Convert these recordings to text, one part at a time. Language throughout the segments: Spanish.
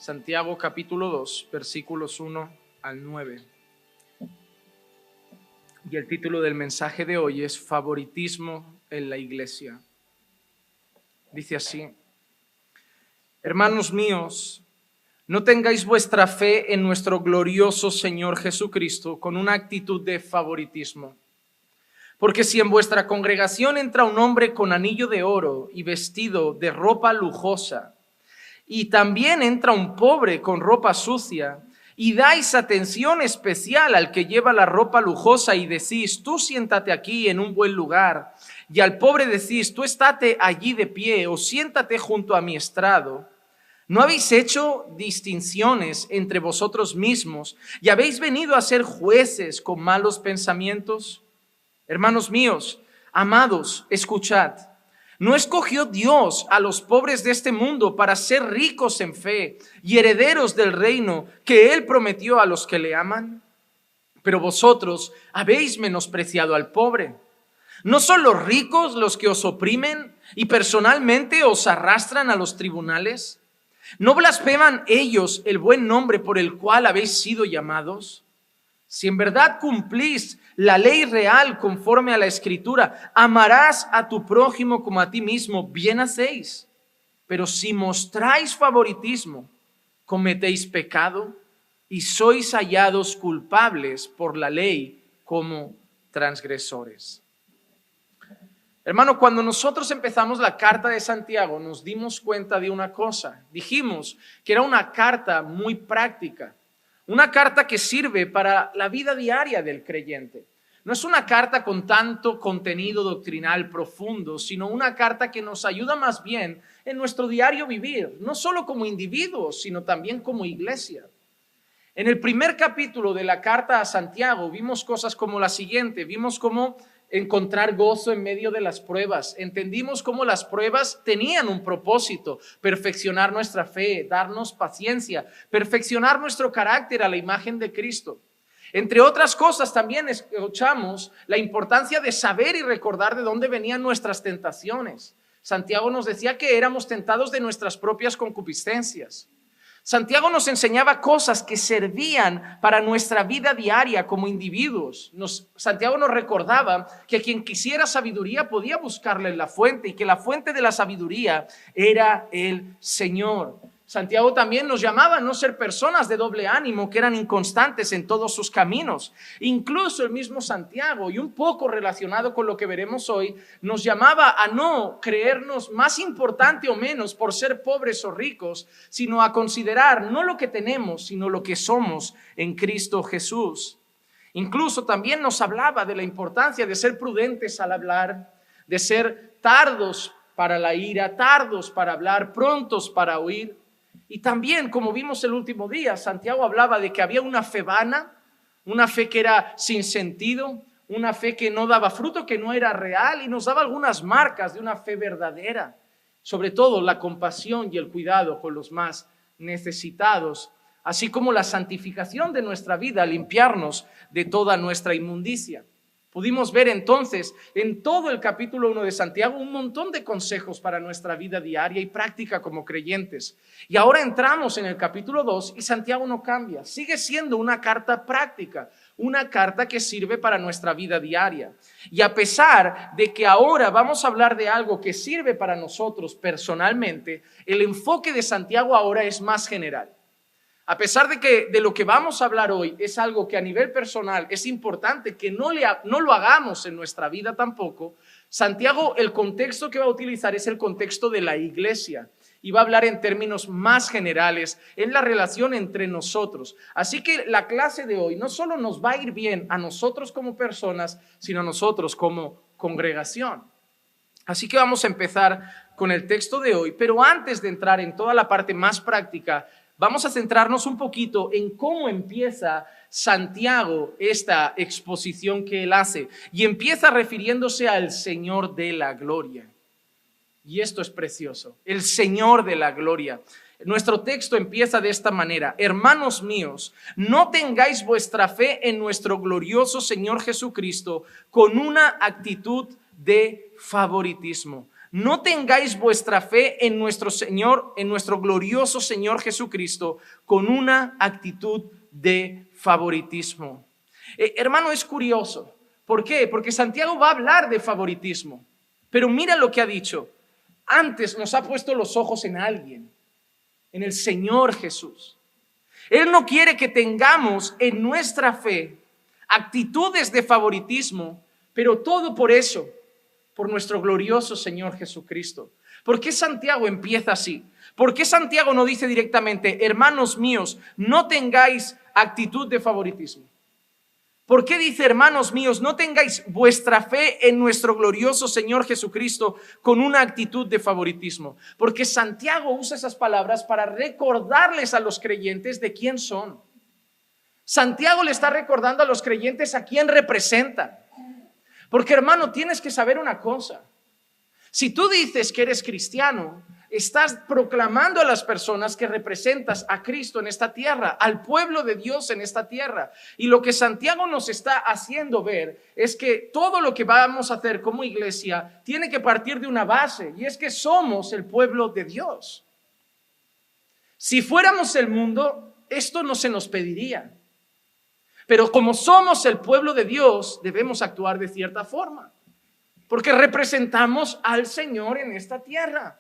Santiago capítulo 2, versículos 1 al 9. Y el título del mensaje de hoy es Favoritismo en la Iglesia. Dice así: Hermanos míos, no tengáis vuestra fe en nuestro glorioso Señor Jesucristo con una actitud de favoritismo. Porque si en vuestra congregación entra un hombre con anillo de oro y vestido de ropa lujosa, y también entra un pobre con ropa sucia, y dais atención especial al que lleva la ropa lujosa y decís, tú siéntate aquí en un buen lugar, y al pobre decís, tú estate allí de pie o siéntate junto a mi estrado, ¿no habéis hecho distinciones entre vosotros mismos y habéis venido a ser jueces con malos pensamientos? Hermanos míos, amados, escuchad. ¿No escogió Dios a los pobres de este mundo para ser ricos en fe y herederos del reino que Él prometió a los que le aman? Pero vosotros habéis menospreciado al pobre. ¿No son los ricos los que os oprimen y personalmente os arrastran a los tribunales? ¿No blasfeman ellos el buen nombre por el cual habéis sido llamados? Si en verdad cumplís la ley real conforme a la Escritura, amarás a tu prójimo como a ti mismo, bien hacéis. Pero si mostráis favoritismo, cometéis pecado y sois hallados culpables por la ley como transgresores. Hermano, cuando nosotros empezamos la carta de Santiago, nos dimos cuenta de una cosa. Dijimos que era una carta muy práctica. Una carta que sirve para la vida diaria del creyente. No es una carta con tanto contenido doctrinal profundo, sino una carta que nos ayuda más bien en nuestro diario vivir, no solo como individuos, sino también como iglesia. En el primer capítulo de la carta a Santiago vimos cosas como la siguiente, vimos cómo encontrar gozo en medio de las pruebas. Entendimos cómo las pruebas tenían un propósito: perfeccionar nuestra fe, darnos paciencia, perfeccionar nuestro carácter a la imagen de Cristo. Entre otras cosas, también escuchamos la importancia de saber y recordar de dónde venían nuestras tentaciones. Santiago nos decía que éramos tentados de nuestras propias concupiscencias. Santiago nos enseñaba cosas que servían para nuestra vida diaria como individuos. Santiago nos recordaba que quien quisiera sabiduría podía buscarla en la fuente y que la fuente de la sabiduría era el Señor. Santiago también nos llamaba a no ser personas de doble ánimo que eran inconstantes en todos sus caminos. Incluso el mismo Santiago, y un poco relacionado con lo que veremos hoy, nos llamaba a no creernos más importante o menos por ser pobres o ricos, sino a considerar no lo que tenemos, sino lo que somos en Cristo Jesús. Incluso también nos hablaba de la importancia de ser prudentes al hablar, de ser tardos para la ira, tardos para hablar, prontos para oír. Y también, como vimos el último día, Santiago hablaba de que había una fe vana, una fe que era sin sentido, una fe que no daba fruto, que no era real, y nos daba algunas marcas de una fe verdadera, sobre todo la compasión y el cuidado con los más necesitados, así como la santificación de nuestra vida, limpiarnos de toda nuestra inmundicia. Pudimos ver entonces en todo el capítulo 1 de Santiago un montón de consejos para nuestra vida diaria y práctica como creyentes. Y ahora entramos en el capítulo 2 y Santiago no cambia. Sigue siendo una carta práctica, una carta que sirve para nuestra vida diaria. Y a pesar de que ahora vamos a hablar de algo que sirve para nosotros personalmente, el enfoque de Santiago ahora es más general. A pesar de que de lo que vamos a hablar hoy es algo que a nivel personal es importante que no lo hagamos en nuestra vida tampoco, Santiago, el contexto que va a utilizar es el contexto de la iglesia y va a hablar en términos más generales en la relación entre nosotros. Así que la clase de hoy no solo nos va a ir bien a nosotros como personas, sino a nosotros como congregación. Así que vamos a empezar con el texto de hoy, pero antes de entrar en toda la parte más práctica, vamos a centrarnos un poquito en cómo empieza Santiago esta exposición que él hace. Y empieza refiriéndose al Señor de la gloria. Y esto es precioso, el Señor de la gloria. Nuestro texto empieza de esta manera: hermanos míos, no tengáis vuestra fe en nuestro glorioso Señor Jesucristo con una actitud de favoritismo. no tengáis vuestra fe en nuestro Señor, en nuestro glorioso Señor Jesucristo, con una actitud de favoritismo. Hermano, es curioso. ¿Por qué? Porque Santiago va a hablar de favoritismo. Pero mira lo que ha dicho. Antes nos ha puesto los ojos en alguien, en el Señor Jesús. Él no quiere que tengamos en nuestra fe actitudes de favoritismo, pero todo por eso, por nuestro glorioso Señor Jesucristo. ¿Por qué Santiago empieza así? ¿Por qué Santiago no dice directamente, hermanos míos, no tengáis actitud de favoritismo? ¿Por qué dice, hermanos míos, no tengáis vuestra fe en nuestro glorioso Señor Jesucristo con una actitud de favoritismo? Porque Santiago usa esas palabras para recordarles a los creyentes de quién son. Santiago le está recordando a los creyentes a quién representan. Porque, hermano, tienes que saber una cosa. Si tú dices que eres cristiano, estás proclamando a las personas que representas a Cristo en esta tierra, al pueblo de Dios en esta tierra. Y lo que Santiago nos está haciendo ver es que todo lo que vamos a hacer como iglesia tiene que partir de una base, y es que somos el pueblo de Dios. Si fuéramos el mundo, esto no se nos pediría. Pero como somos el pueblo de Dios, debemos actuar de cierta forma, porque representamos al Señor en esta tierra.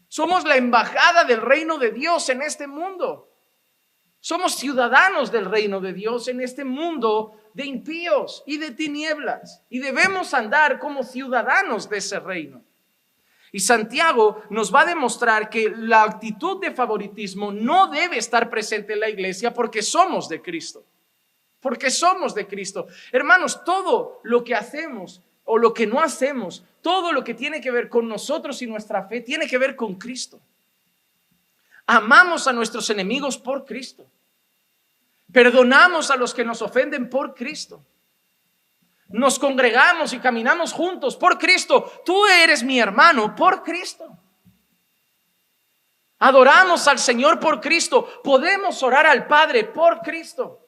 Somos la embajada del reino de Dios en este mundo. Somos ciudadanos del reino de Dios en este mundo de impíos y de tinieblas. Y debemos andar como ciudadanos de ese reino. Y Santiago nos va a demostrar que la actitud de favoritismo no debe estar presente en la iglesia porque somos de Cristo. Porque somos de Cristo. Hermanos, todo lo que hacemos o lo que no hacemos, todo lo que tiene que ver con nosotros y nuestra fe, tiene que ver con Cristo. Amamos a nuestros enemigos por Cristo. Perdonamos a los que nos ofenden por Cristo. Nos congregamos y caminamos juntos por Cristo. Tú eres mi hermano por Cristo. Adoramos al Señor por Cristo. Podemos orar al Padre por Cristo.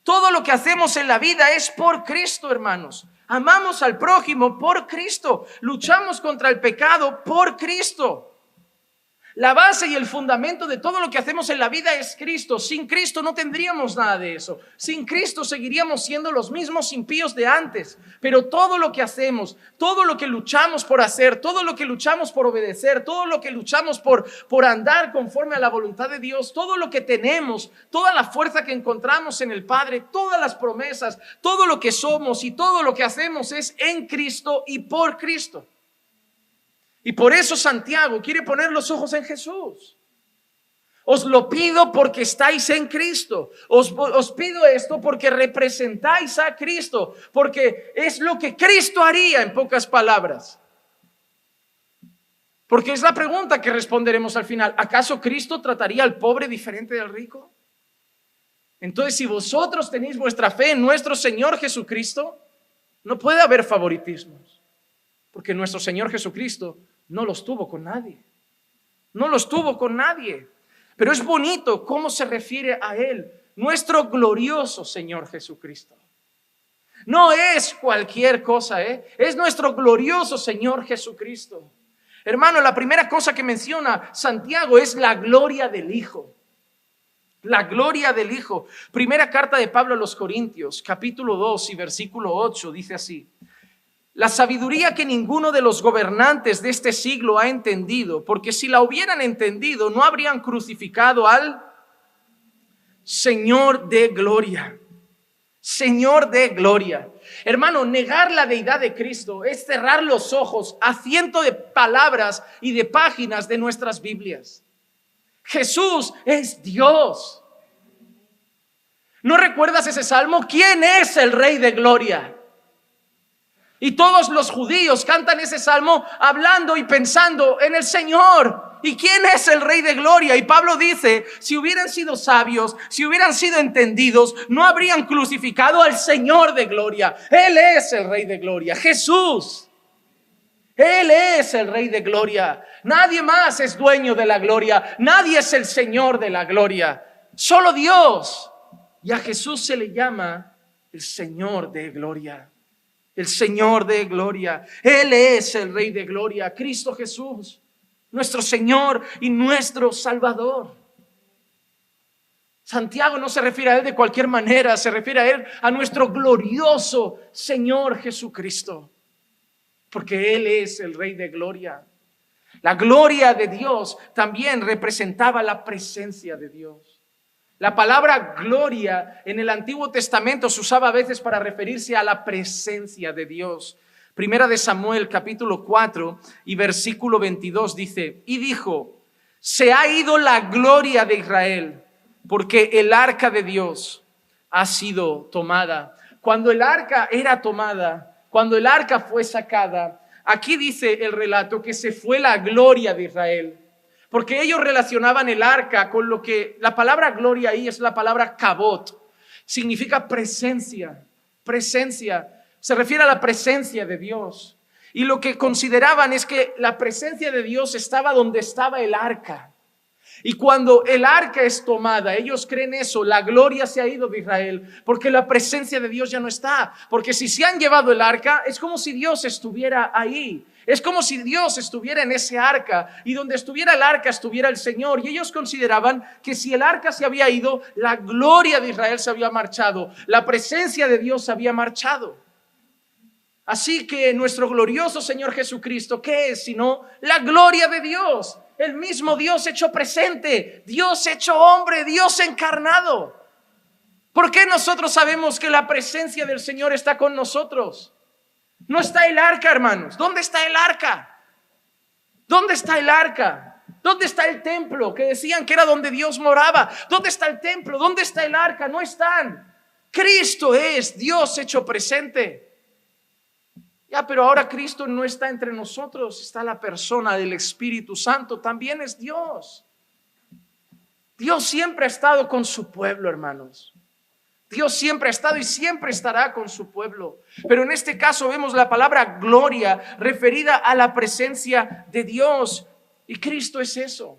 Todo lo que hacemos en la vida es por Cristo, hermanos. Amamos al prójimo por Cristo. Luchamos contra el pecado por Cristo. La base y el fundamento de todo lo que hacemos en la vida es Cristo. Sin Cristo no tendríamos nada de eso. Sin Cristo seguiríamos siendo los mismos impíos de antes. Pero todo lo que hacemos, todo lo que luchamos por hacer, todo lo que luchamos por obedecer, todo lo que luchamos por andar conforme a la voluntad de Dios, todo lo que tenemos, toda la fuerza que encontramos en el Padre, todas las promesas, todo lo que somos y todo lo que hacemos es en Cristo y por Cristo. Y por eso Santiago quiere poner los ojos en Jesús. Os lo pido porque estáis en Cristo. Os pido esto porque representáis a Cristo. Porque es lo que Cristo haría, en pocas palabras. Porque es la pregunta que responderemos al final. ¿Acaso Cristo trataría al pobre diferente del rico? Entonces, si vosotros tenéis vuestra fe en nuestro Señor Jesucristo, no puede haber favoritismos. Porque nuestro Señor Jesucristo no los tuvo con nadie. No los tuvo con nadie. Pero es bonito cómo se refiere a Él, nuestro glorioso Señor Jesucristo. No es cualquier cosa, es nuestro glorioso Señor Jesucristo. Hermano, la primera cosa que menciona Santiago es la gloria del Hijo. La gloria del Hijo. Primera carta de Pablo a los Corintios, capítulo 2 y versículo 8, dice así: la sabiduría que ninguno de los gobernantes de este siglo ha entendido, porque si la hubieran entendido, no habrían crucificado al Señor de gloria. Señor de gloria. Hermano, negar la deidad de Cristo es cerrar los ojos a cientos de palabras y de páginas de nuestras Biblias. Jesús es Dios. ¿No recuerdas ese salmo? ¿Quién es el Rey de gloria? Y todos los judíos cantan ese salmo hablando y pensando en el Señor. ¿Y quién es el Rey de gloria? Y Pablo dice, si hubieran sido sabios, si hubieran sido entendidos, no habrían crucificado al Señor de gloria. Él es el Rey de gloria, Jesús. Él es el Rey de gloria. Nadie más es dueño de la gloria. Nadie es el Señor de la gloria. Solo Dios. Y a Jesús se le llama el Señor de gloria. el Señor de gloria. Él es el Rey de gloria, Cristo Jesús, nuestro Señor y nuestro Salvador. Santiago no se refiere a Él de cualquier manera, se refiere a Él, a nuestro glorioso Señor Jesucristo, porque Él es el Rey de gloria. La gloria de Dios también representaba la presencia de Dios. La palabra gloria en el Antiguo Testamento se usaba a veces para referirse a la presencia de Dios. Primera de Samuel, capítulo 4 y versículo 22 dice: y dijo, se ha ido la gloria de Israel, porque el arca de Dios ha sido tomada. Cuando el arca era tomada, cuando el arca fue sacada, aquí dice el relato que se fue la gloria de Israel. Porque ellos relacionaban el arca con lo que la palabra gloria ahí es la palabra kabot. Significa presencia, presencia. Se refiere a la presencia de Dios. Y lo que consideraban es que la presencia de Dios estaba donde estaba el arca. Y cuando el arca es tomada, ellos creen eso, la gloria se ha ido de Israel, porque la presencia de Dios ya no está. Porque si se han llevado el arca, es como si Dios estuviera ahí. Es como si Dios estuviera en ese arca, y donde estuviera el arca estuviera el Señor. Y ellos consideraban que si el arca se había ido, la gloria de Israel se había marchado, la presencia de Dios se había marchado. Así que nuestro glorioso Señor Jesucristo, ¿qué es sino la gloria de Dios? El mismo Dios hecho presente, Dios hecho hombre, Dios encarnado. ¿Por qué nosotros sabemos que la presencia del Señor está con nosotros? No está el arca, hermanos. ¿Dónde está el arca? ¿Dónde está el arca? ¿Dónde está el templo que decían que era donde Dios moraba? ¿Dónde está el templo? ¿Dónde está el arca? No están. Cristo es Dios hecho presente. Ya, pero ahora Cristo no está entre nosotros, está la persona del Espíritu Santo, también es Dios. Dios siempre ha estado con su pueblo, hermanos. Dios siempre ha estado y siempre estará con su pueblo. Pero en este caso vemos la palabra gloria referida a la presencia de Dios. Y Cristo es eso,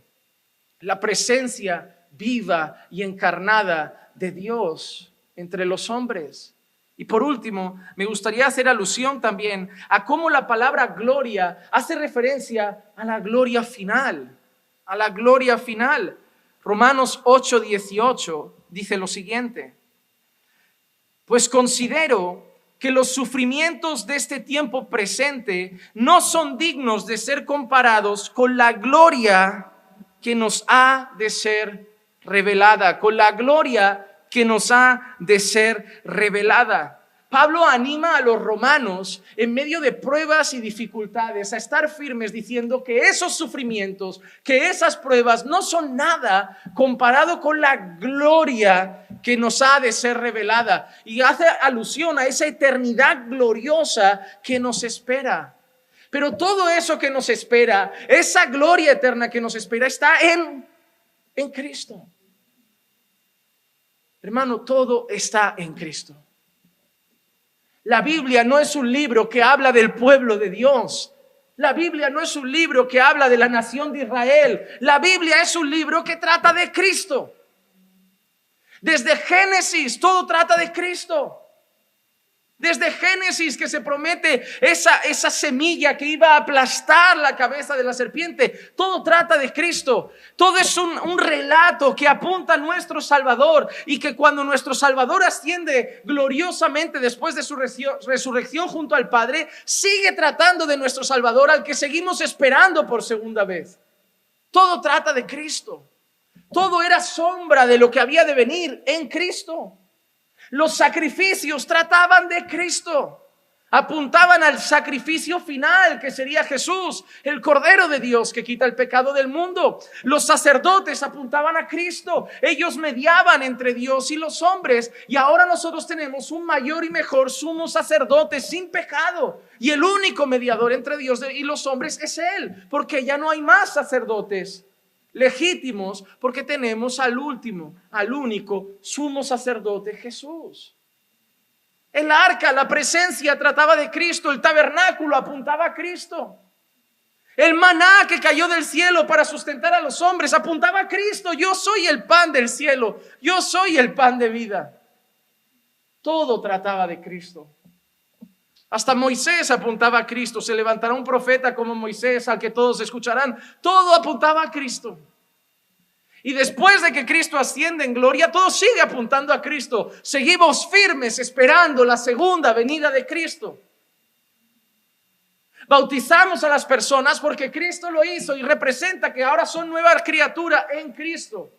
la presencia viva y encarnada de Dios entre los hombres. Y por último, me gustaría hacer alusión también a cómo la palabra gloria hace referencia a la gloria final, a la gloria final. Romanos 8:18 dice lo siguiente: pues considero que los sufrimientos de este tiempo presente no son dignos de ser comparados con la gloria que nos ha de ser revelada, con la gloria que nos ha de ser revelada. Pablo anima a los romanos en medio de pruebas y dificultades a estar firmes, diciendo que esos sufrimientos, que esas pruebas no son nada comparado con la gloria que nos ha de ser revelada. Y hace alusión a esa eternidad gloriosa que nos espera. Pero todo eso que nos espera, esa gloria eterna que nos espera, está en Cristo. Hermano, todo está en Cristo. La Biblia no es un libro que habla del pueblo de Dios. La Biblia no es un libro que habla de la nación de Israel. La Biblia es un libro que trata de Cristo. Desde Génesis todo trata de Cristo. Desde Génesis que se promete esa semilla que iba a aplastar la cabeza de la serpiente. Todo trata de Cristo. Todo es un relato que apunta a nuestro Salvador. Y que cuando nuestro Salvador asciende gloriosamente después de su resurrección junto al Padre, sigue tratando de nuestro Salvador, al que seguimos esperando por segunda vez. Todo trata de Cristo. Todo era sombra de lo que había de venir en Cristo. Los sacrificios trataban de Cristo, apuntaban al sacrificio final que sería Jesús, el Cordero de Dios que quita el pecado del mundo. Los sacerdotes apuntaban a Cristo, ellos mediaban entre Dios y los hombres, y ahora nosotros tenemos un mayor y mejor sumo sacerdote sin pecado, y el único mediador entre Dios y los hombres es Él, porque ya no hay más sacerdotes legítimos, porque tenemos al último, al único sumo sacerdote, Jesús. El arca, la presencia, trataba de Cristo. El tabernáculo apuntaba a Cristo. El maná que cayó del cielo para sustentar a los hombres apuntaba a Cristo. Yo soy el pan del cielo, yo soy el pan de vida. Todo trataba de Cristo. Hasta Moisés apuntaba a Cristo. Se levantará un profeta como Moisés al que todos escucharán. Todo apuntaba a Cristo. Y después de que Cristo asciende en gloria, todo sigue apuntando a Cristo. Seguimos firmes esperando la segunda venida de Cristo. Bautizamos a las personas porque Cristo lo hizo y representa que ahora son nueva criatura en Cristo.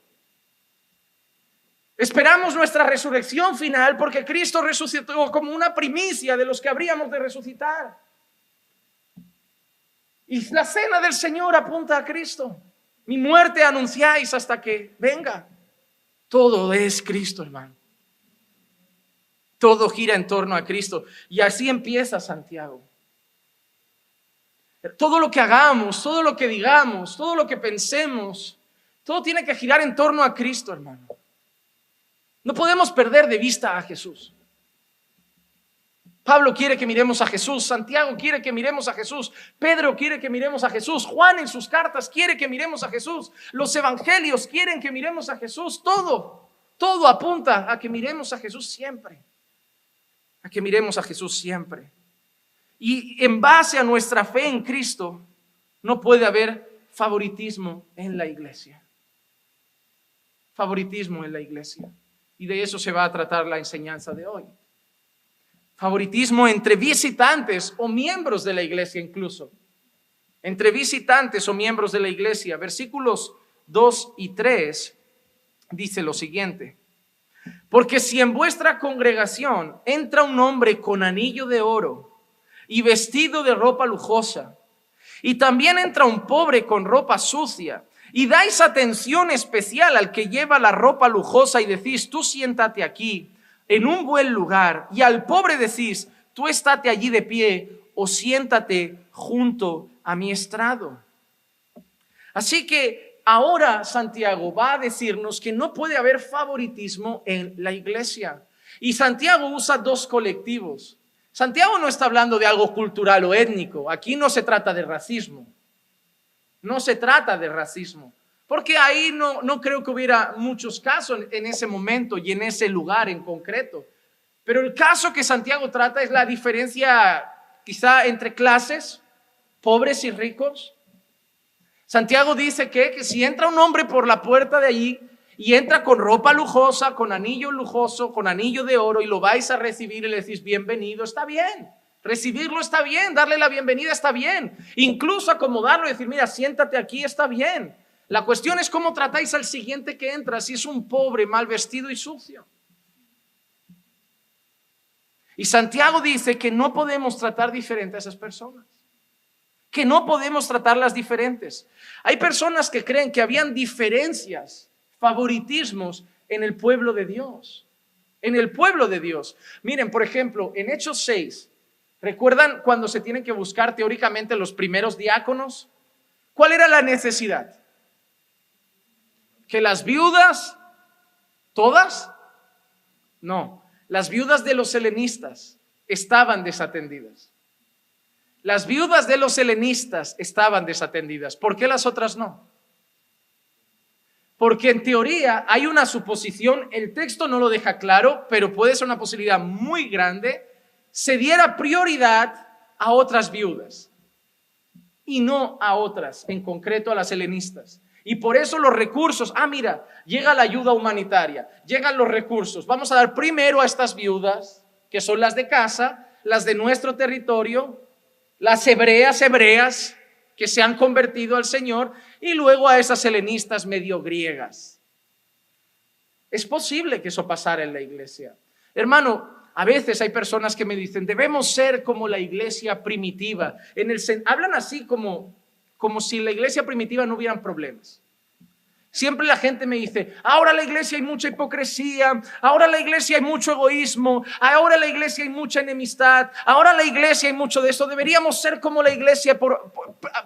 Esperamos nuestra resurrección final porque Cristo resucitó como una primicia de los que habríamos de resucitar. Y la cena del Señor apunta a Cristo. Mi muerte anunciáis hasta que venga. Todo es Cristo, hermano. Todo gira en torno a Cristo. Y así empieza Santiago. Todo lo que hagamos, todo lo que digamos, todo lo que pensemos, todo tiene que girar en torno a Cristo, hermano. No podemos perder de vista a Jesús. Pablo quiere que miremos a Jesús, Santiago quiere que miremos a Jesús, Pedro quiere que miremos a Jesús, Juan en sus cartas quiere que miremos a Jesús, los evangelios quieren que miremos a Jesús, todo apunta a que miremos a Jesús siempre, a que miremos a Jesús siempre. Y en base a nuestra fe en Cristo, no puede haber favoritismo en la iglesia. Favoritismo en la iglesia. Y de eso se va a tratar la enseñanza de hoy. Favoritismo entre visitantes o miembros de la iglesia incluso. Entre visitantes o miembros de la iglesia. Versículos 2 y 3 dice lo siguiente. Porque si en vuestra congregación entra un hombre con anillo de oro y vestido de ropa lujosa, y también entra un pobre con ropa sucia, y dais atención especial al que lleva la ropa lujosa y decís, tú siéntate aquí en un buen lugar, y al pobre decís, tú estate allí de pie o siéntate junto a mi estrado. Así que ahora Santiago va a decirnos que no puede haber favoritismo en la iglesia. Y Santiago usa dos colectivos. Santiago no está hablando de algo cultural o étnico. Aquí no se trata de racismo. No se trata de racismo. Porque ahí no creo que hubiera muchos casos en ese momento y en ese lugar en concreto. Pero el caso que Santiago trata es la diferencia quizá entre clases, pobres y ricos. Santiago dice que si entra un hombre por la puerta de allí y entra con ropa lujosa, con anillo lujoso, con anillo de oro y lo vais a recibir y le decís bienvenido, está bien. Recibirlo está bien, darle la bienvenida está bien. Incluso acomodarlo y decir, mira, siéntate aquí está bien. La cuestión es cómo tratáis al siguiente que entra, si es un pobre, mal vestido y sucio. Y Santiago dice que no podemos tratar diferente a esas personas. Que no podemos tratarlas diferentes. Hay personas que creen que habían diferencias, favoritismos en el pueblo de Dios. En el pueblo de Dios. Miren, por ejemplo, en Hechos 6, ¿recuerdan cuando se tienen que buscar teóricamente los primeros diáconos? ¿Cuál era la necesidad? ¿Que las viudas, todas? No, las viudas de los helenistas estaban desatendidas. Las viudas de los helenistas estaban desatendidas. ¿Por qué las otras no? Porque en teoría hay una suposición, el texto no lo deja claro, pero puede ser una posibilidad muy grande, se diera prioridad a otras viudas y no a otras, en concreto a las helenistas. Y por eso los recursos, mira, llega la ayuda humanitaria, llegan los recursos. Vamos a dar primero a estas viudas, que son las de casa, las de nuestro territorio, las hebreas que se han convertido al Señor, y luego a esas helenistas medio griegas. Es posible que eso pasara en la iglesia. Hermano, a veces hay personas que me dicen, debemos ser como la iglesia primitiva. Hablan así como si en la iglesia primitiva no hubieran problemas. Siempre la gente me dice, ahora en la iglesia hay mucha hipocresía, ahora en la iglesia hay mucho egoísmo, ahora en la iglesia hay mucha enemistad, ahora en la iglesia hay mucho de eso, deberíamos ser como la iglesia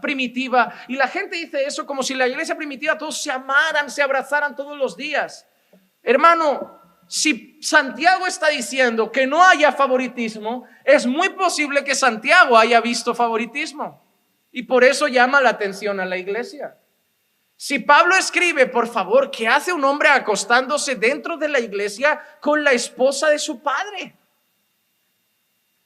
primitiva. Y la gente dice eso como si en la iglesia primitiva todos se amaran, se abrazaran todos los días. Hermano, si Santiago está diciendo que no haya favoritismo, es muy posible que Santiago haya visto favoritismo. Y por eso llama la atención a la iglesia. Si Pablo escribe, por favor, ¿qué hace un hombre acostándose dentro de la iglesia con la esposa de su padre?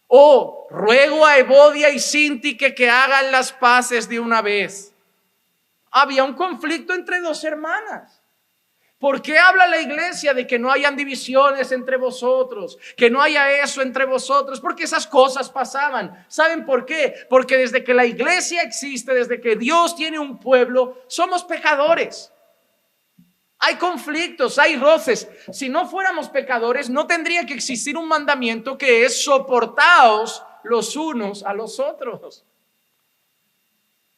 O ruego a Evodia y Síntique que hagan las paces de una vez. Había un conflicto entre dos hermanas. ¿Por qué habla la iglesia de que no hayan divisiones entre vosotros? Que no haya eso entre vosotros. Porque esas cosas pasaban. ¿Saben por qué? Porque desde que la iglesia existe, desde que Dios tiene un pueblo, somos pecadores. Hay conflictos, hay roces. Si no fuéramos pecadores, no tendría que existir un mandamiento que es soportaos los unos a los otros.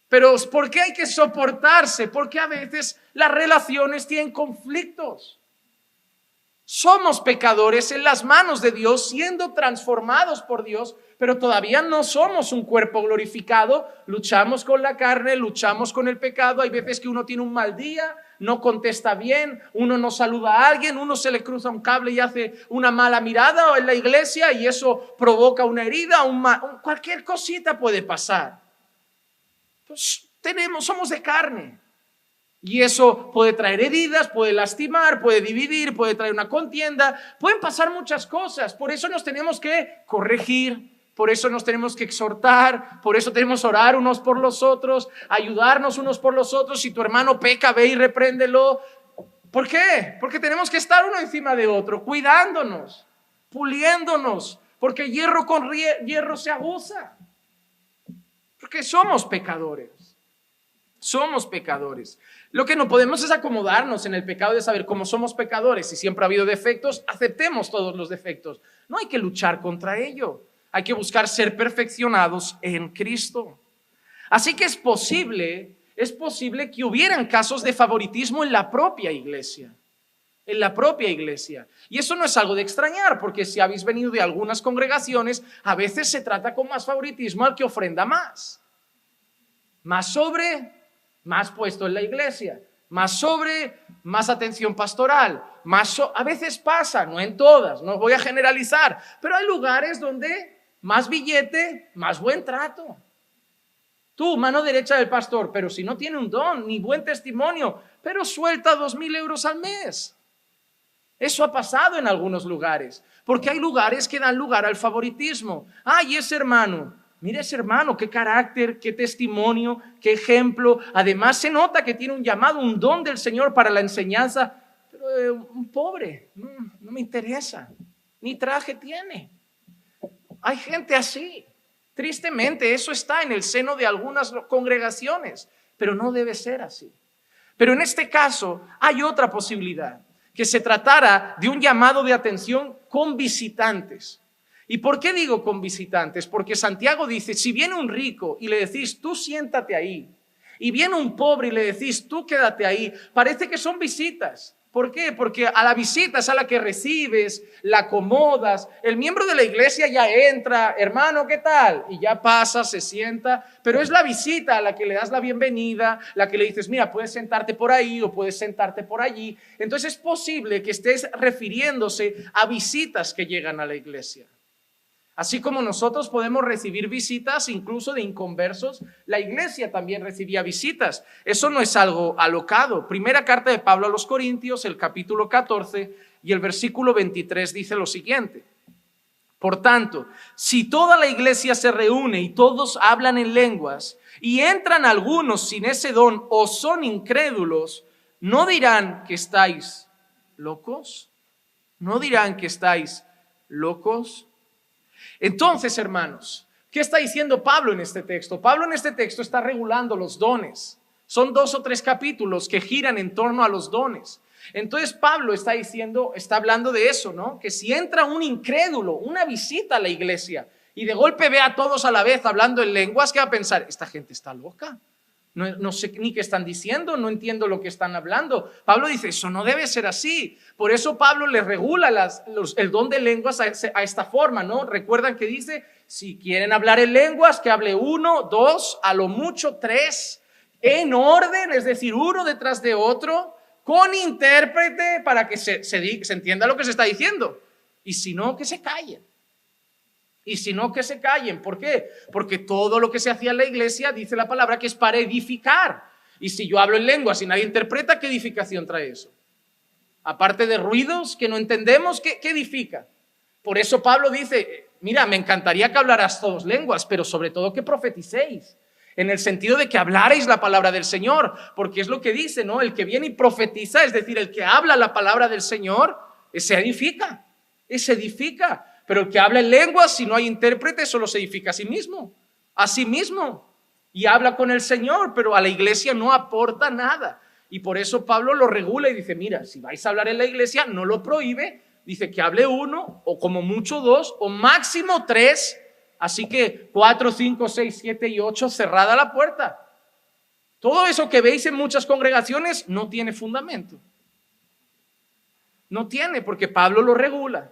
Pero ¿por qué hay que soportarse? Porque a veces las relaciones tienen conflictos. Somos pecadores en las manos de Dios, siendo transformados por Dios, pero todavía no somos un cuerpo glorificado. Luchamos con la carne, luchamos con el pecado. Hay veces que uno tiene un mal día, no contesta bien, uno no saluda a alguien, uno se le cruza un cable y hace una mala mirada en la iglesia y eso provoca una herida, cualquier cosita puede pasar. Pues somos de carne y eso puede traer heridas, puede lastimar, puede dividir, puede traer una contienda, pueden pasar muchas cosas. Por eso nos tenemos que corregir, por eso nos tenemos que exhortar, por eso tenemos que orar unos por los otros, ayudarnos unos por los otros. Si tu hermano peca, ve y repréndelo. ¿Por qué? Porque tenemos que estar uno encima de otro, cuidándonos, puliéndonos, porque hierro con hierro se aguza. Porque somos pecadores. Somos pecadores. Lo que no podemos es acomodarnos en el pecado de saber cómo somos pecadores. Si siempre ha habido defectos, aceptemos todos los defectos. No hay que luchar contra ello. Hay que buscar ser perfeccionados en Cristo. Así que es posible que hubieran casos de favoritismo en la propia iglesia. En la propia iglesia. Y eso no es algo de extrañar, porque si habéis venido de algunas congregaciones, a veces se trata con más favoritismo al que ofrenda más. Más puesto en la iglesia. Más atención pastoral. A veces pasa, no en todas, no voy a generalizar, pero hay lugares donde más billete, más buen trato. Tú, mano derecha del pastor, pero si no tiene un don ni buen testimonio, pero suelta 2,000 euros al mes. Eso ha pasado en algunos lugares, porque hay lugares que dan lugar al favoritismo. Ay, ese hermano, mira ese hermano, qué carácter, qué testimonio, qué ejemplo. Además se nota que tiene un llamado, un don del Señor para la enseñanza, pero un pobre, no me interesa, ni traje tiene. Hay gente así. Tristemente, eso está en el seno de algunas congregaciones, pero no debe ser así. Pero en este caso hay otra posibilidad. Que se tratara de un llamado de atención con visitantes. ¿Y por qué digo con visitantes? Porque Santiago dice, si viene un rico y le decís, tú siéntate ahí, y viene un pobre y le decís, tú quédate ahí, parece que son visitas. ¿Por qué? Porque a la visita es a la que recibes, la acomodas, el miembro de la iglesia ya entra, hermano, ¿qué tal? Y ya pasa, se sienta, pero es la visita a la que le das la bienvenida, la que le dices, mira, puedes sentarte por ahí o puedes sentarte por allí. Entonces es posible que estés refiriéndose a visitas que llegan a la iglesia. Así como nosotros podemos recibir visitas incluso de inconversos, la iglesia también recibía visitas. Eso no es algo alocado. Primera carta de Pablo a los Corintios, el capítulo 14 y el versículo 23 dice lo siguiente. Por tanto, si toda la iglesia se reúne y todos hablan en lenguas y entran algunos sin ese don o son incrédulos, ¿no dirán que estáis locos? ¿No dirán que estáis locos? Entonces, hermanos, ¿qué está diciendo Pablo en este texto? Pablo en este texto está regulando los dones. Son 2 o 3 capítulos que giran en torno a los dones. Entonces Pablo está hablando de eso, ¿no? Que si entra un incrédulo, una visita a la iglesia y de golpe ve a todos a la vez hablando en lenguas, ¿qué va a pensar? Esta gente está loca. No sé ni qué están diciendo, no entiendo lo que están hablando. Pablo dice, eso no debe ser así. Por eso Pablo le regula el don de lenguas a esta forma, ¿no? Recuerdan que dice, si quieren hablar en lenguas, que hable 1, 2, a lo mucho 3, en orden, es decir, uno detrás de otro, con intérprete para que se entienda lo que se está diciendo. Y si no, que se callen. Y si no, que se callen. ¿Por qué? Porque todo lo que se hacía en la iglesia, dice la palabra, que es para edificar. Y si yo hablo en lenguas y nadie interpreta, ¿qué edificación trae eso? Aparte de ruidos que no entendemos, ¿qué edifica? Por eso Pablo dice, mira, me encantaría que hablaras todos lenguas, pero sobre todo que profeticéis. En el sentido de que hablarais la palabra del Señor, porque es lo que dice, ¿no? El que viene y profetiza, es decir, el que habla la palabra del Señor, se edifica, pero el que habla en lenguas, si no hay intérprete, solo se edifica a sí mismo, y habla con el Señor, pero a la iglesia no aporta nada, y por eso Pablo lo regula y dice, mira, si vais a hablar en la iglesia, no lo prohíbe, dice que hable uno, o como mucho dos, o máximo tres. Así que 4, 5, 6, 7 y 8, cerrada la puerta. Todo eso que veis en muchas congregaciones no tiene fundamento. No tiene, porque Pablo lo regula.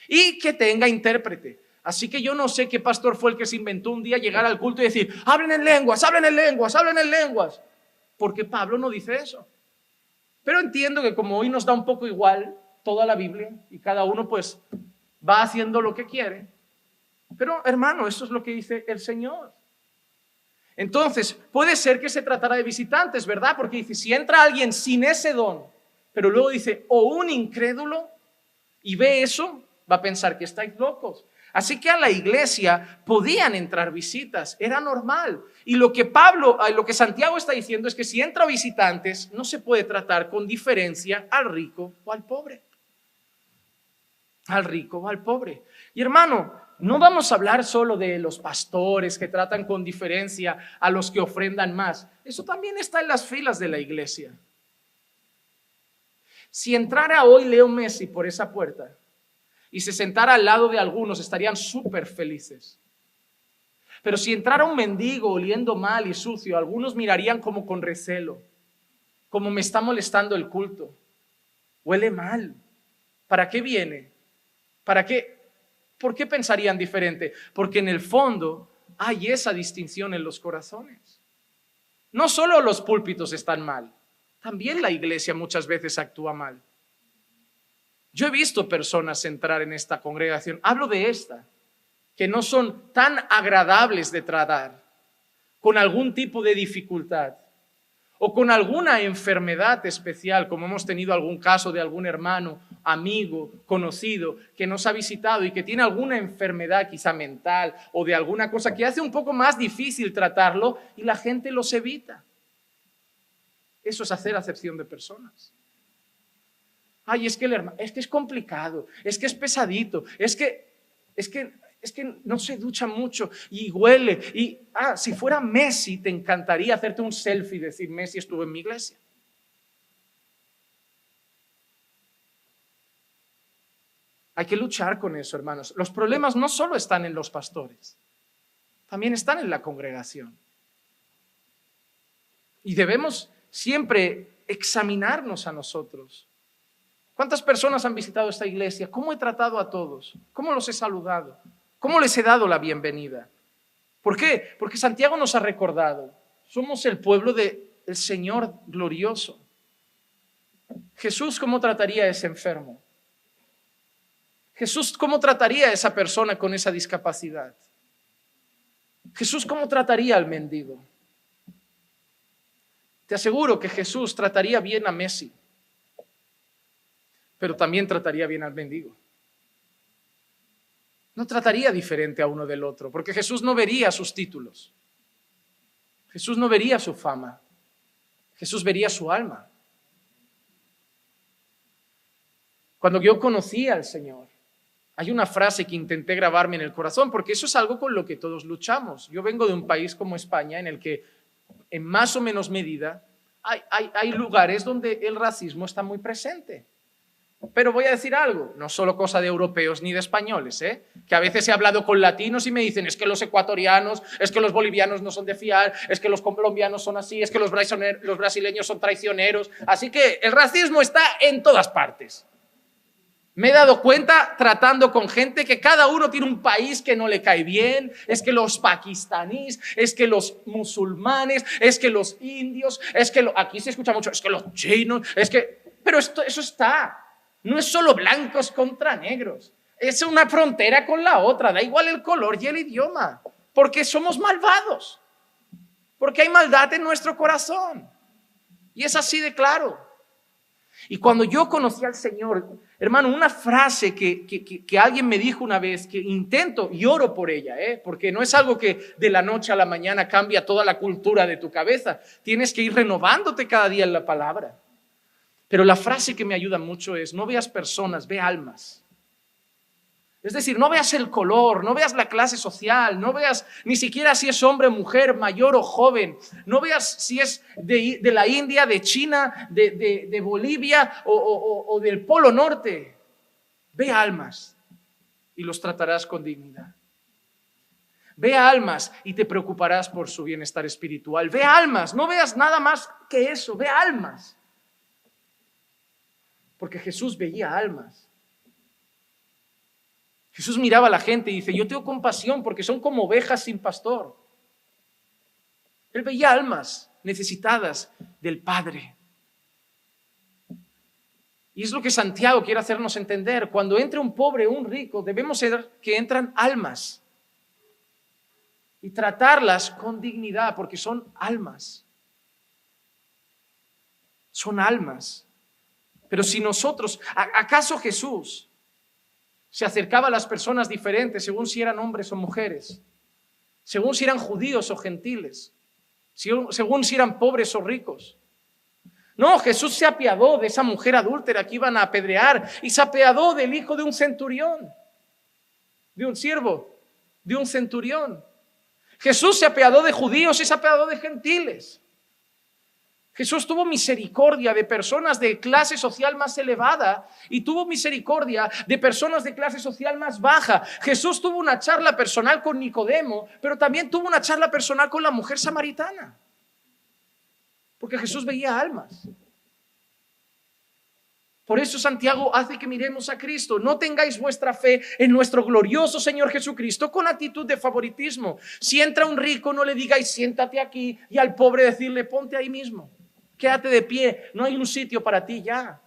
Y que tenga intérprete. Así que yo no sé qué pastor fue el que se inventó un día llegar al culto y decir, hablen en lenguas, hablen en lenguas, hablen en lenguas. Porque Pablo no dice eso. Pero entiendo que como hoy nos da un poco igual toda la Biblia y cada uno pues va haciendo lo que quiere. Pero hermano, eso es lo que dice el Señor. Entonces, puede ser que se tratara de visitantes, ¿verdad? Porque dice, si entra alguien sin ese don, pero luego dice, o un incrédulo, y ve eso, va a pensar que estáis locos. Así que a la iglesia podían entrar visitas, era normal. Y lo que Santiago está diciendo es que si entra visitantes, no se puede tratar con diferencia al rico o al pobre. Al rico o al pobre. Y hermano, no vamos a hablar solo de los pastores que tratan con diferencia a los que ofrendan más. Eso también está en las filas de la iglesia. Si entrara hoy Leo Messi por esa puerta y se sentara al lado de algunos, estarían súper felices. Pero si entrara un mendigo oliendo mal y sucio, algunos mirarían como con recelo, como me está molestando el culto. Huele mal. ¿Para qué viene? ¿Para qué? ¿Por qué pensarían diferente? Porque en el fondo hay esa distinción en los corazones. No solo los púlpitos están mal, también la iglesia muchas veces actúa mal. Yo he visto personas entrar en esta congregación, hablo de esta, que no son tan agradables de tratar, con algún tipo de dificultad o con alguna enfermedad especial, como hemos tenido algún caso de algún hermano, amigo, conocido, que nos ha visitado y que tiene alguna enfermedad quizá mental o de alguna cosa que hace un poco más difícil tratarlo y la gente los evita. Eso es hacer acepción de personas. Ay, es que el hermano, es que es complicado, es que es pesadito, es que no se ducha mucho y huele. Y si fuera Messi, te encantaría hacerte un selfie y decir, Messi estuvo en mi iglesia. Hay que luchar con eso, hermanos. Los problemas no solo están en los pastores, también están en la congregación. Y debemos siempre examinarnos a nosotros. ¿Cuántas personas han visitado esta iglesia? ¿Cómo he tratado a todos? ¿Cómo los he saludado? ¿Cómo les he dado la bienvenida? ¿Por qué? Porque Santiago nos ha recordado, somos el pueblo del Señor glorioso. Jesús, ¿cómo trataría a ese enfermo? Jesús, ¿cómo trataría a esa persona con esa discapacidad? Jesús, ¿cómo trataría al mendigo? Te aseguro que Jesús trataría bien a Messi, pero también trataría bien al mendigo. No trataría diferente a uno del otro, porque Jesús no vería sus títulos. Jesús no vería su fama. Jesús vería su alma. Cuando yo conocí al Señor, hay una frase que intenté grabarme en el corazón, porque eso es algo con lo que todos luchamos. Yo vengo de un país como España, en el que en más o menos medida hay lugares donde el racismo está muy presente. Pero voy a decir algo, no solo cosa de europeos ni de españoles, que a veces he hablado con latinos y me dicen, es que los ecuatorianos, es que los bolivianos no son de fiar, es que los colombianos son así, es que los brasileños son traicioneros. Así que el racismo está en todas partes. Me he dado cuenta tratando con gente que cada uno tiene un país que no le cae bien, es que los pakistaníes, es que los musulmanes, es que los indios, es que aquí se escucha mucho, es que los chinos, pero eso está. No es solo blancos contra negros, es una frontera con la otra, da igual el color y el idioma, porque somos malvados, porque hay maldad en nuestro corazón, y es así de claro. Y cuando yo conocí al Señor, Hermano, una frase que alguien me dijo una vez, que intento y oro por ella, porque no es algo que de la noche a la mañana cambia toda la cultura de tu cabeza. Tienes que ir renovándote cada día en la palabra. Pero la frase que me ayuda mucho es: no veas personas, ve almas. Es decir, no veas el color, no veas la clase social, no veas ni siquiera si es hombre, mujer, mayor o joven, no veas si es de la India, de China, de Bolivia o del Polo Norte. Ve almas y los tratarás con dignidad. Ve almas y te preocuparás por su bienestar espiritual. Ve almas, no veas nada más que eso, ve almas. Porque Jesús veía almas. Jesús miraba a la gente y dice: yo tengo compasión porque son como ovejas sin pastor. Él veía almas necesitadas del Padre. Y es lo que Santiago quiere hacernos entender. Cuando entre un pobre o un rico, debemos ser que entran almas y tratarlas con dignidad, porque son almas. Son almas. Pero si nosotros, ¿acaso Jesús se acercaba a las personas diferentes según si eran hombres o mujeres, según si eran judíos o gentiles, según si eran pobres o ricos? No, Jesús se apiadó de esa mujer adúltera que iban a apedrear y se apiadó del hijo de un centurión, de un siervo, de un centurión. Jesús se apiadó de judíos y se apiadó de gentiles. Jesús tuvo misericordia de personas de clase social más elevada y tuvo misericordia de personas de clase social más baja. Jesús tuvo una charla personal con Nicodemo, pero también tuvo una charla personal con la mujer samaritana. Porque Jesús veía almas. Por eso Santiago hace que miremos a Cristo. No tengáis vuestra fe en nuestro glorioso Señor Jesucristo con actitud de favoritismo. Si entra un rico, no le digáis siéntate aquí, y al pobre decirle ponte ahí mismo. Quédate de pie, no hay un sitio para ti ya.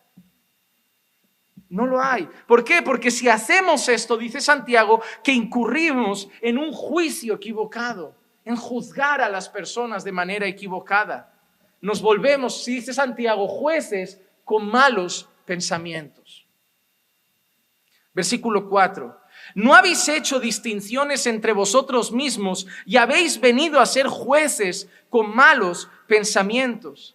No lo hay. ¿Por qué? Porque si hacemos esto, dice Santiago, que incurrimos en un juicio equivocado, en juzgar a las personas de manera equivocada. Nos volvemos, dice Santiago, jueces con malos pensamientos. Versículo 4. ¿No habéis hecho distinciones entre vosotros mismos y habéis venido a ser jueces con malos pensamientos?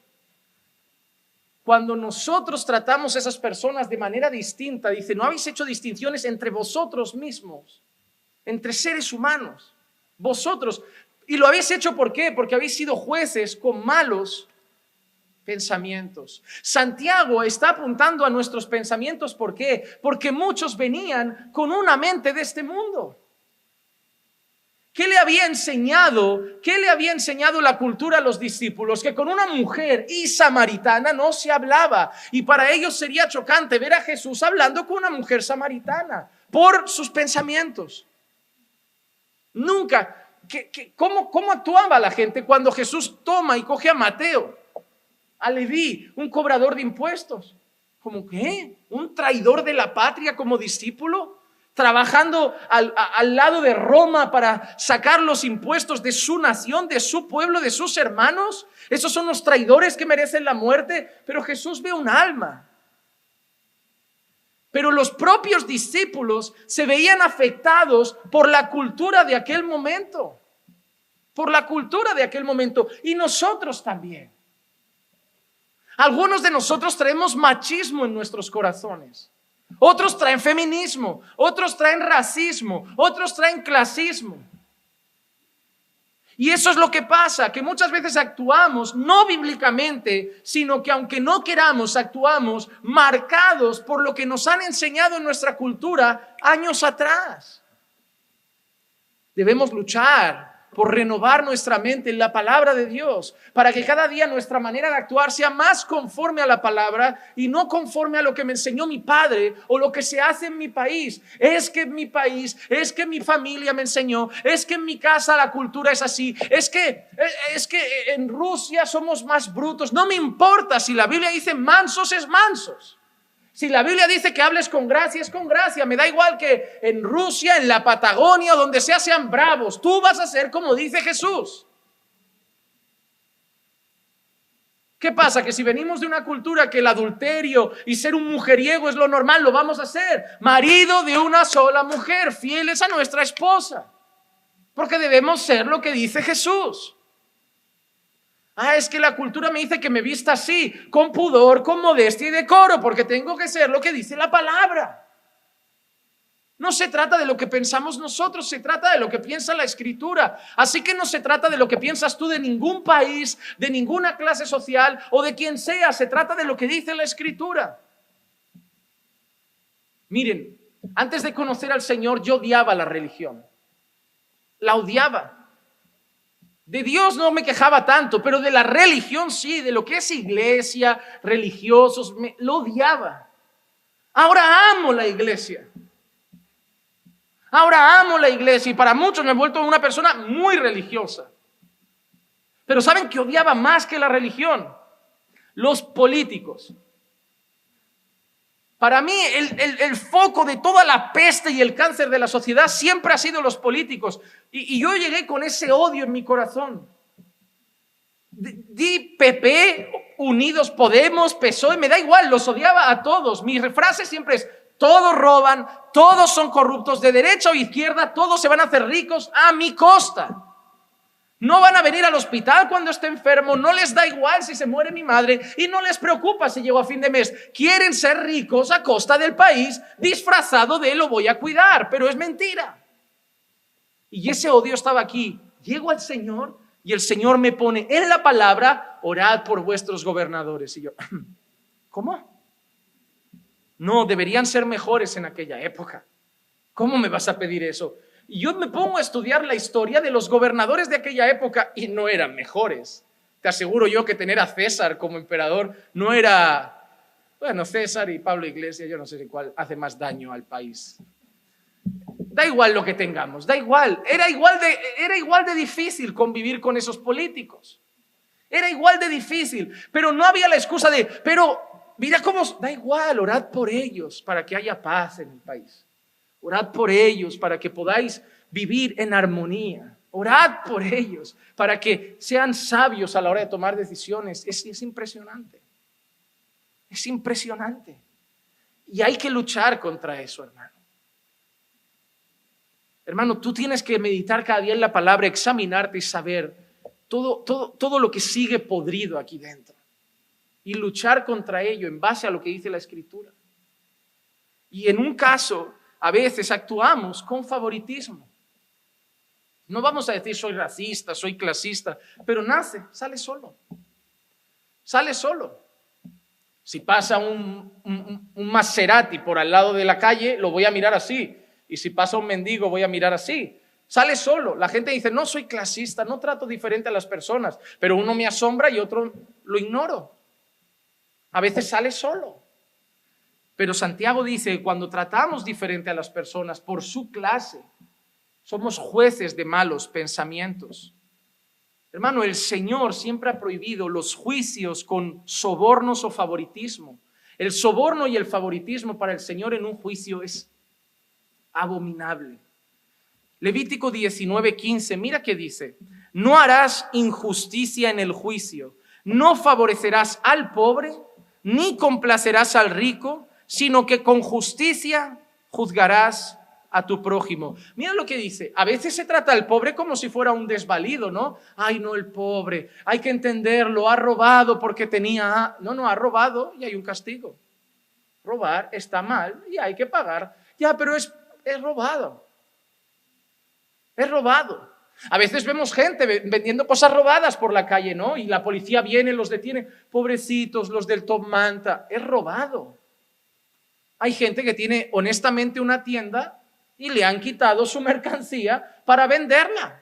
Cuando nosotros tratamos a esas personas de manera distinta, dice, no habéis hecho distinciones entre vosotros mismos, entre seres humanos, vosotros. Y lo habéis hecho ¿por qué? Porque habéis sido jueces con malos pensamientos. Santiago está apuntando a nuestros pensamientos. ¿Por qué? Porque muchos venían con una mente de este mundo. ¿Qué le había enseñado la cultura a los discípulos? Que con una mujer y samaritana no se hablaba. Y para ellos sería chocante ver a Jesús hablando con una mujer samaritana por sus pensamientos. Nunca. ¿Cómo actuaba la gente cuando Jesús toma y coge a Mateo, a Leví, un cobrador de impuestos? ¿Cómo qué? ¿Un traidor de la patria como discípulo? Trabajando al lado de Roma para sacar los impuestos de su nación, de su pueblo, de sus hermanos. Esos son los traidores que merecen la muerte. Pero Jesús ve un alma. Pero los propios discípulos se veían afectados por la cultura de aquel momento. Por la cultura de aquel momento. Y nosotros también. Algunos de nosotros traemos machismo en nuestros corazones. Otros traen feminismo, otros traen racismo, otros traen clasismo. Y eso es lo que pasa, que muchas veces actuamos no bíblicamente, sino que aunque no queramos, actuamos marcados por lo que nos han enseñado en nuestra cultura años atrás. Debemos luchar por renovar nuestra mente en la palabra de Dios, para que cada día nuestra manera de actuar sea más conforme a la palabra y no conforme a lo que me enseñó mi padre o lo que se hace en mi país. Es que en mi país, es que mi familia me enseñó, es que en mi casa la cultura es así, es que en Rusia somos más brutos. No me importa, si la Biblia dice mansos es mansos. Si la Biblia dice que hables con gracia, es con gracia. Me da igual que en Rusia, en la Patagonia o donde sea sean bravos. Tú vas a ser como dice Jesús. ¿Qué pasa? Que si venimos de una cultura que el adulterio y ser un mujeriego es lo normal, lo vamos a hacer. Marido de una sola mujer, fieles a nuestra esposa. Porque debemos ser lo que dice Jesús. Es que la cultura me dice que me vista así, con pudor, con modestia y decoro, porque tengo que ser lo que dice la palabra. No se trata de lo que pensamos nosotros, se trata de lo que piensa la Escritura. Así que no se trata de lo que piensas tú de ningún país, de ninguna clase social o de quien sea, se trata de lo que dice la Escritura. Miren, antes de conocer al Señor yo odiaba la religión, la odiaba. De Dios no me quejaba tanto, pero de la religión sí, de lo que es iglesia, religiosos, lo odiaba. Ahora amo la iglesia. Ahora amo la iglesia y para muchos me he vuelto una persona muy religiosa. Pero ¿saben qué odiaba más que la religión? Los políticos. Para mí el foco de toda la peste y el cáncer de la sociedad siempre ha sido los políticos. Y yo llegué con ese odio en mi corazón. Di PP, Unidos Podemos, PSOE, me da igual, los odiaba a todos. Mi frase siempre es: todos roban, todos son corruptos, de derecha o izquierda, todos se van a hacer ricos a mi costa. No van a venir al hospital cuando esté enfermo, no les da igual si se muere mi madre y no les preocupa si llego a fin de mes. Quieren ser ricos a costa del país, disfrazado de lo voy a cuidar, pero es mentira. Y ese odio estaba aquí. Llego al Señor y el Señor me pone en la palabra: orad por vuestros gobernadores. Y yo, ¿cómo? No, deberían ser mejores en aquella época. ¿Cómo me vas a pedir eso? Y yo me pongo a estudiar la historia de los gobernadores de aquella época y no eran mejores. Te aseguro yo que tener a César como emperador no era... Bueno, César y Pablo Iglesias, yo no sé cuál hace más daño al país. Da igual lo que tengamos, da igual. Era igual de difícil convivir con esos políticos. Era igual de difícil, pero no había la excusa de... Pero mira cómo... Da igual, orad por ellos para que haya paz en el país. Orad por ellos para que podáis vivir en armonía. Orad por ellos para que sean sabios a la hora de tomar decisiones. Es impresionante. Es impresionante. Y hay que luchar contra eso, hermano. Hermano, tú tienes que meditar cada día en la palabra, examinarte y saber todo lo que sigue podrido aquí dentro. Y luchar contra ello en base a lo que dice la Escritura. Y en un caso... A veces actuamos con favoritismo. No vamos a decir soy racista, soy clasista, pero sale solo. Sale solo. Si pasa un Maserati por al lado de la calle, lo voy a mirar así. Y si pasa un mendigo, voy a mirar así. Sale solo. La gente dice, no soy clasista, no trato diferente a las personas, pero uno me asombra y otro lo ignoro. A veces sale solo. Pero Santiago dice que cuando tratamos diferente a las personas por su clase, somos jueces de malos pensamientos. Hermano, el Señor siempre ha prohibido los juicios con sobornos o favoritismo. El soborno y el favoritismo para el Señor en un juicio es abominable. Levítico 19:15, mira qué dice: no harás injusticia en el juicio, no favorecerás al pobre, ni complacerás al rico, sino que con justicia juzgarás a tu prójimo. Mira lo que dice. A veces se trata al pobre como si fuera un desvalido, ¿no? Ay, no, el pobre, hay que entenderlo, ha robado porque tenía... No, ha robado y hay un castigo. Robar está mal y hay que pagar. Ya, pero es robado. Es robado. A veces vemos gente vendiendo cosas robadas por la calle, ¿no? Y la policía viene, los detiene. Pobrecitos, los del top manta. Es robado. Hay gente que tiene honestamente una tienda y le han quitado su mercancía para venderla.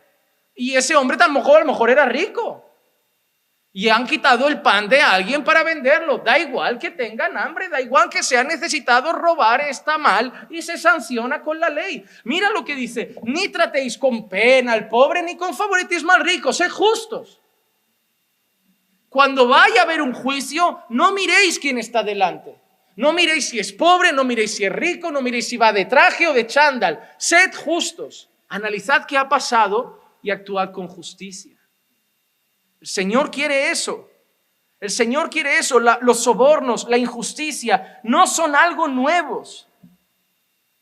Y ese hombre a lo mejor era rico. Y han quitado el pan de alguien para venderlo. Da igual que tengan hambre, da igual que sea necesitado, robar está mal y se sanciona con la ley. Mira lo que dice: ni tratéis con pena al pobre ni con favoritismo al rico, sed justos. Cuando vaya a haber un juicio, no miréis quién está delante. No miréis si es pobre, no miréis si es rico, no miréis si va de traje o de chándal. Sed justos. Analizad qué ha pasado y actuad con justicia. El Señor quiere eso. El Señor quiere eso. Los sobornos, la injusticia, no son algo nuevos,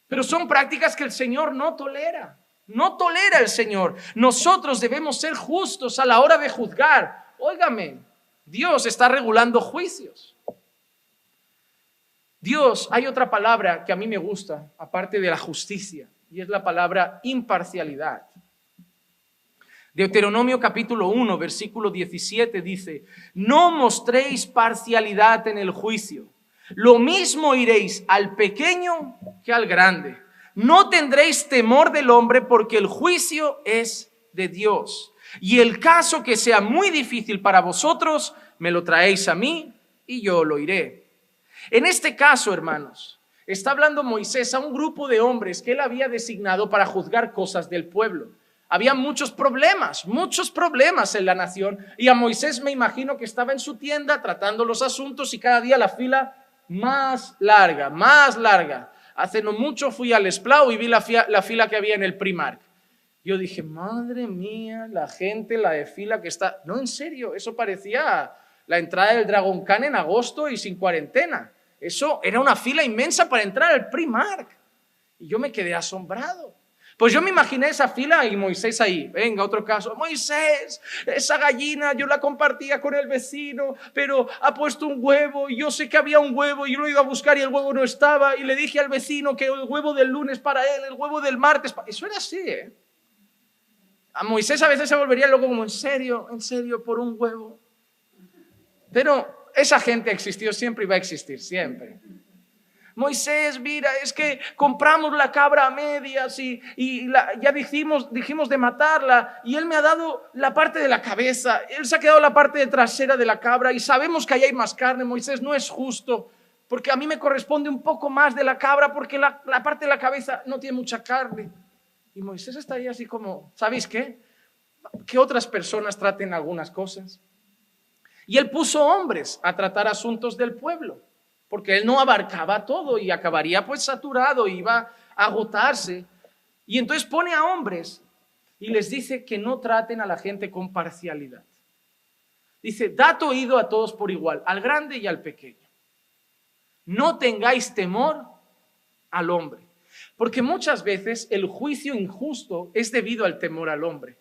pero son prácticas que el Señor no tolera. No tolera el Señor. Nosotros debemos ser justos a la hora de juzgar. Óigame, Dios está regulando juicios. Dios, hay otra palabra que a mí me gusta, aparte de la justicia, y es la palabra imparcialidad. Deuteronomio capítulo 1, versículo 17 dice: no mostréis parcialidad en el juicio. Lo mismo iréis al pequeño que al grande. No tendréis temor del hombre, porque el juicio es de Dios. Y el caso que sea muy difícil para vosotros, me lo traéis a mí y yo lo iré. En este caso, hermanos, está hablando Moisés a un grupo de hombres que él había designado para juzgar cosas del pueblo. Había muchos problemas en la nación, y a Moisés me imagino que estaba en su tienda tratando los asuntos, y cada día la fila más larga, más larga. Hace no mucho fui al Esplau y vi la fila que había en el Primark. Yo dije, madre mía, la gente, la de fila que está... No, en serio, eso parecía la entrada del Dragon Khan en agosto y sin cuarentena. Eso era una fila inmensa para entrar al Primark. Y yo me quedé asombrado. Pues yo me imaginé esa fila y Moisés ahí. Venga, otro caso. Moisés, esa gallina yo la compartía con el vecino, pero ha puesto un huevo y yo sé que había un huevo y yo lo iba a buscar y el huevo no estaba, y le dije al vecino que el huevo del lunes para él, el huevo del martes para... Eso era así, ¿eh? A Moisés a veces se volvería loco como, en serio, por un huevo. Pero esa gente existió siempre y va a existir siempre. Moisés, mira, es que compramos la cabra a medias y ya dijimos de matarla, y él me ha dado la parte de la cabeza, él se ha quedado la parte trasera de la cabra, y sabemos que ahí hay más carne. Moisés, no es justo, porque a mí me corresponde un poco más de la cabra, porque la parte de la cabeza no tiene mucha carne. Y Moisés está ahí así como, ¿sabéis qué? Que otras personas traten algunas cosas. Y él puso hombres a tratar asuntos del pueblo, porque él no abarcaba todo y acabaría pues saturado, iba a agotarse. Y entonces pone a hombres y les dice que no traten a la gente con parcialidad. Dice, dad oído a todos por igual, al grande y al pequeño. No tengáis temor al hombre, porque muchas veces el juicio injusto es debido al temor al hombre.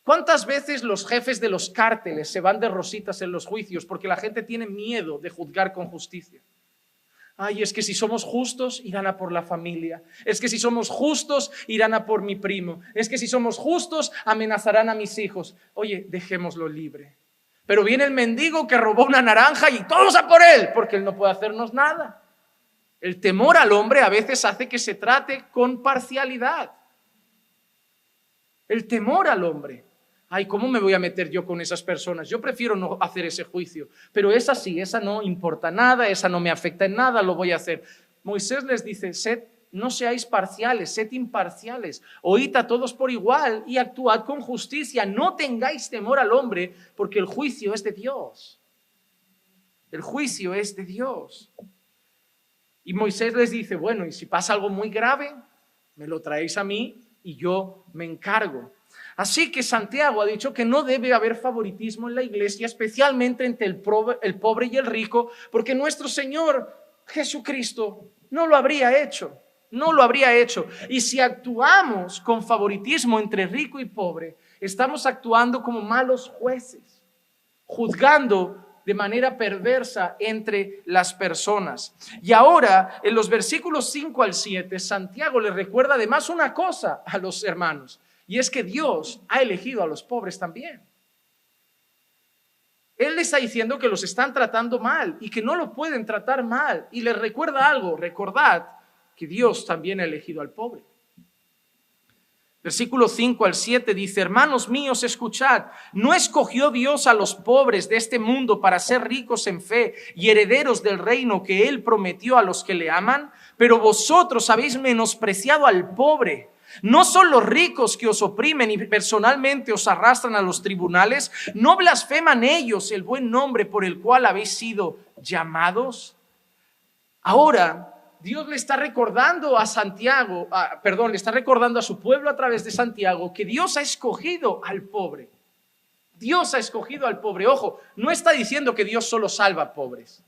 ¿Cuántas veces los jefes de los cárteles se van de rositas en los juicios porque la gente tiene miedo de juzgar con justicia? Ay, es que si somos justos, irán a por la familia. Es que si somos justos, irán a por mi primo. Es que si somos justos, amenazarán a mis hijos. Oye, dejémoslo libre. Pero viene el mendigo que robó una naranja y todos a por él, porque él no puede hacernos nada. El temor al hombre a veces hace que se trate con parcialidad. El temor al hombre. Ay, ¿cómo me voy a meter yo con esas personas? Yo prefiero no hacer ese juicio, pero esa sí, esa no importa nada, esa no me afecta en nada, lo voy a hacer. Moisés les dice, no seáis parciales, sed imparciales, oíd a todos por igual y actuad con justicia, no tengáis temor al hombre, porque el juicio es de Dios. El juicio es de Dios. Y Moisés les dice, bueno, y si pasa algo muy grave, me lo traéis a mí y yo me encargo. Así que Santiago ha dicho que no debe haber favoritismo en la iglesia, especialmente entre el pobre y el rico, porque nuestro Señor Jesucristo no lo habría hecho, no lo habría hecho. Y si actuamos con favoritismo entre rico y pobre, estamos actuando como malos jueces, juzgando de manera perversa entre las personas. Y ahora, en los versículos 5 al 7, Santiago les recuerda además una cosa a los hermanos, y es que Dios ha elegido a los pobres también. Él les está diciendo que los están tratando mal y que no lo pueden tratar mal. Y les recuerda algo, recordad que Dios también ha elegido al pobre. Versículo 5 al 7 dice, hermanos míos, escuchad, ¿no escogió Dios a los pobres de este mundo para ser ricos en fe y herederos del reino que Él prometió a los que le aman? Pero vosotros habéis menospreciado al pobre. ¿No son los ricos que os oprimen y personalmente os arrastran a los tribunales? ¿No blasfeman ellos el buen nombre por el cual habéis sido llamados? Ahora Dios le está recordando a le está recordando a su pueblo a través de Santiago que Dios ha escogido al pobre. Dios ha escogido al pobre. Ojo, no está diciendo que Dios solo salva a pobres.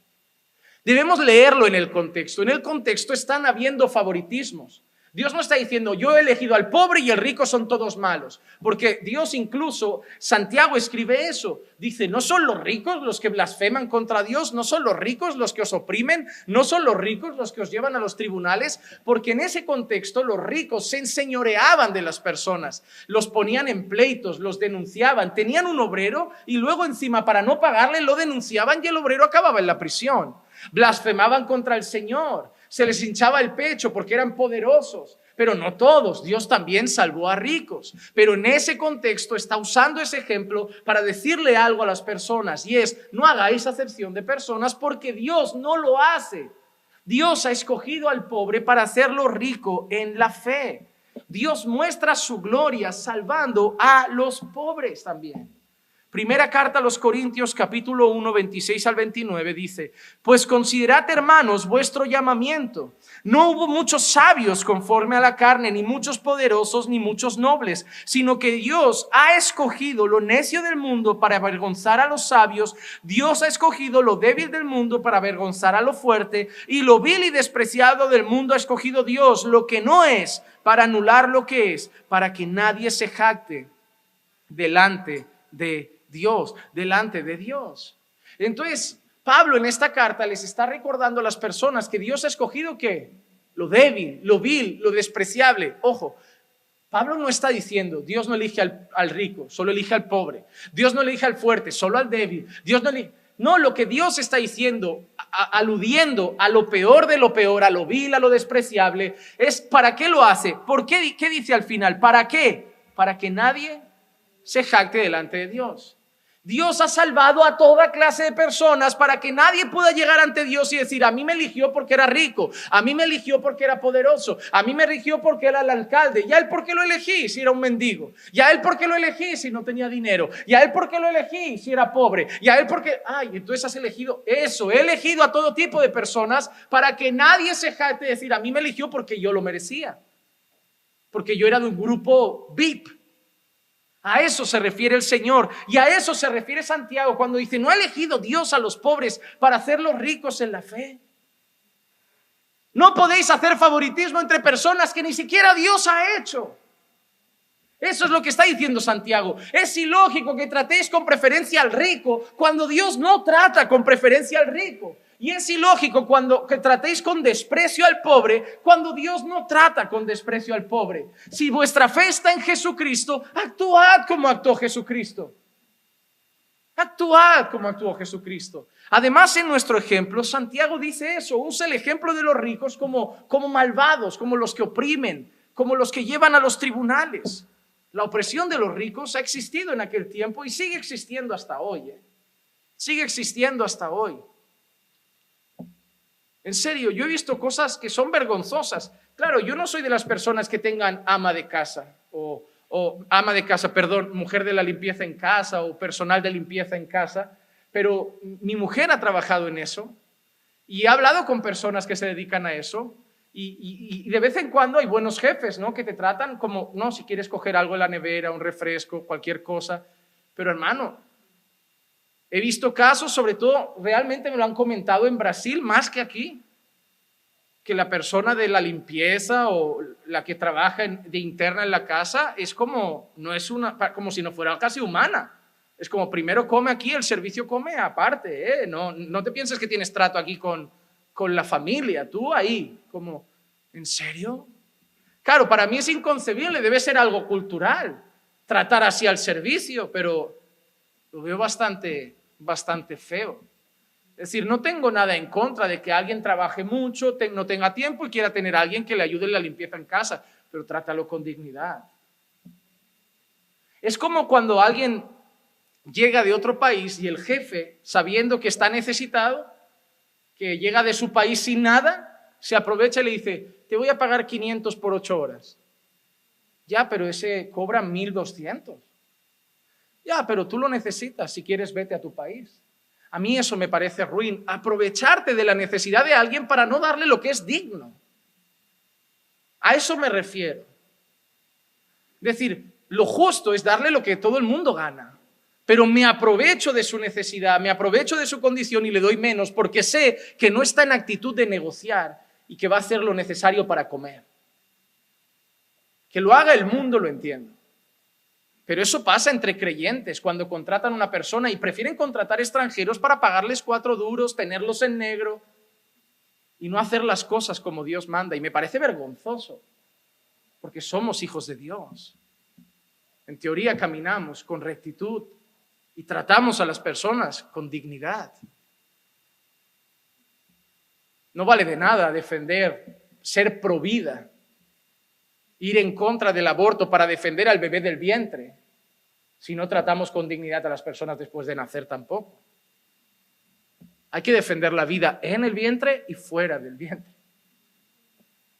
Debemos leerlo en el contexto. En el contexto están habiendo favoritismos. Dios no está diciendo, yo he elegido al pobre y el rico son todos malos. Porque Dios incluso, Santiago escribe eso. Dice, no son los ricos los que blasfeman contra Dios, no son los ricos los que os oprimen, no son los ricos los que os llevan a los tribunales. Porque en ese contexto los ricos se enseñoreaban de las personas, los ponían en pleitos, los denunciaban. Tenían un obrero y luego encima para no pagarle lo denunciaban y el obrero acababa en la prisión. Blasfemaban contra el Señor, se les hinchaba el pecho porque eran poderosos, pero no todos. Dios también salvó a ricos, pero en ese contexto está usando ese ejemplo para decirle algo a las personas, y es, no hagáis acepción de personas porque Dios no lo hace. Dios ha escogido al pobre para hacerlo rico en la fe. Dios muestra su gloria salvando a los pobres también. Primera carta a los Corintios, capítulo 1, 26 al 29, dice, pues considerad, hermanos, vuestro llamamiento. No hubo muchos sabios conforme a la carne, ni muchos poderosos, ni muchos nobles, sino que Dios ha escogido lo necio del mundo para avergonzar a los sabios. Dios ha escogido lo débil del mundo para avergonzar a lo fuerte, y lo vil y despreciado del mundo ha escogido Dios, lo que no es, para anular lo que es, para que nadie se jacte delante de Dios, delante de Dios. Entonces, Pablo en esta carta les está recordando a las personas que Dios ha escogido ¿qué? Lo débil, lo vil, lo despreciable. Ojo, Pablo no está diciendo Dios no elige al rico, solo elige al pobre. Dios no elige al fuerte, solo al débil. Dios no elige. No, lo que Dios está diciendo, aludiendo a lo peor de lo peor, a lo vil, a lo despreciable, es ¿para qué lo hace? ¿Por qué? ¿Qué dice al final? ¿Para qué? Para que nadie se jacte delante de Dios. Dios ha salvado a toda clase de personas para que nadie pueda llegar ante Dios y decir, a mí me eligió porque era rico, a mí me eligió porque era poderoso, a mí me eligió porque era el alcalde, y a él por qué lo elegí si era un mendigo, y a él por qué lo elegí si no tenía dinero, y a él por qué lo elegí si era pobre, y a él porque, entonces has elegido eso. He elegido a todo tipo de personas para que nadie se jacte de decir, a mí me eligió porque yo lo merecía, porque yo era de un grupo VIP. A eso se refiere el Señor, y a eso se refiere Santiago cuando dice, ¿no ha elegido Dios a los pobres para hacerlos ricos en la fe? No podéis hacer favoritismo entre personas que ni siquiera Dios ha hecho. Eso es lo que está diciendo Santiago. Es ilógico que tratéis con preferencia al rico cuando Dios no trata con preferencia al rico. Y es ilógico que tratéis con desprecio al pobre cuando Dios no trata con desprecio al pobre. Si vuestra fe está en Jesucristo, actuad como actuó Jesucristo. Actuad como actuó Jesucristo. Además, en nuestro ejemplo, Santiago dice eso. Usa el ejemplo de los ricos como malvados, como los que oprimen, como los que llevan a los tribunales. La opresión de los ricos ha existido en aquel tiempo y sigue existiendo hasta hoy. Sigue existiendo hasta hoy. En serio, yo he visto cosas que son vergonzosas. Claro, yo no soy de las personas que tengan mujer de la limpieza en casa o personal de limpieza en casa, pero mi mujer ha trabajado en eso y he hablado con personas que se dedican a eso y de vez en cuando hay buenos jefes, ¿no? Que te tratan como, no, si quieres coger algo en la nevera, un refresco, cualquier cosa, pero hermano, he visto casos, sobre todo, realmente me lo han comentado en Brasil, más que aquí, que la persona de la limpieza o la que trabaja de interna en la casa es como, como si no fuera casi humana. Es como, primero come aquí, el servicio come aparte, ¿eh? No te pienses que tienes trato aquí con la familia, tú ahí, como, ¿en serio? Claro, para mí es inconcebible, debe ser algo cultural, tratar así al servicio, pero lo veo bastante feo. Es decir, no tengo nada en contra de que alguien trabaje mucho, no tenga tiempo y quiera tener a alguien que le ayude en la limpieza en casa, pero trátalo con dignidad. Es como cuando alguien llega de otro país y el jefe, sabiendo que está necesitado, que llega de su país sin nada, se aprovecha y le dice, te voy a pagar 500 por 8 horas. Ya, pero ese cobra 1.200. Ya, pero tú lo necesitas, si quieres vete a tu país. A mí eso me parece ruin, aprovecharte de la necesidad de alguien para no darle lo que es digno. A eso me refiero. Es decir, lo justo es darle lo que todo el mundo gana, pero me aprovecho de su necesidad, me aprovecho de su condición y le doy menos porque sé que no está en actitud de negociar y que va a hacer lo necesario para comer. Que lo haga el mundo, lo entiendo. Pero eso pasa entre creyentes cuando contratan a una persona y prefieren contratar extranjeros para pagarles 4 duros, tenerlos en negro y no hacer las cosas como Dios manda. Y me parece vergonzoso, porque somos hijos de Dios. En teoría caminamos con rectitud y tratamos a las personas con dignidad. No vale de nada defender, ser pro vida, ir en contra del aborto para defender al bebé del vientre, si no tratamos con dignidad a las personas después de nacer tampoco. Hay que defender la vida en el vientre y fuera del vientre.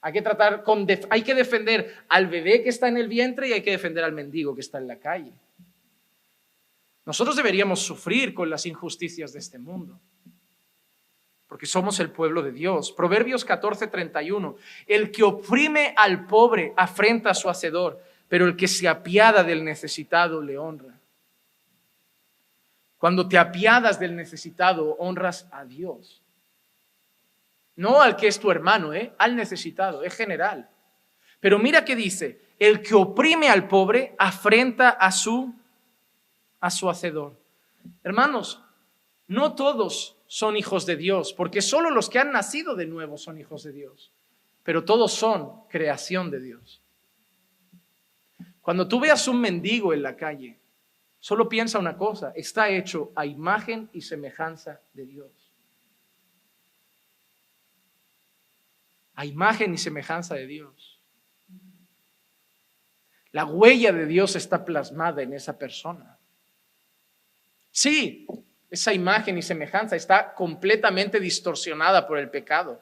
Hay que defender al bebé que está en el vientre y hay que defender al mendigo que está en la calle. Nosotros deberíamos sufrir con las injusticias de este mundo, porque somos el pueblo de Dios. Proverbios 14:31. El que oprime al pobre afrenta a su hacedor, pero el que se apiada del necesitado le honra. Cuando te apiadas del necesitado, honras a Dios. No al que es tu hermano, al necesitado, es general. Pero mira qué dice, el que oprime al pobre afrenta a su hacedor. Hermanos, no todos son hijos de Dios, porque solo los que han nacido de nuevo son hijos de Dios, pero todos son creación de Dios. Cuando tú veas un mendigo en la calle, solo piensa una cosa, está hecho a imagen y semejanza de Dios. A imagen y semejanza de Dios. La huella de Dios está plasmada en esa persona. Sí, esa imagen y semejanza está completamente distorsionada por el pecado,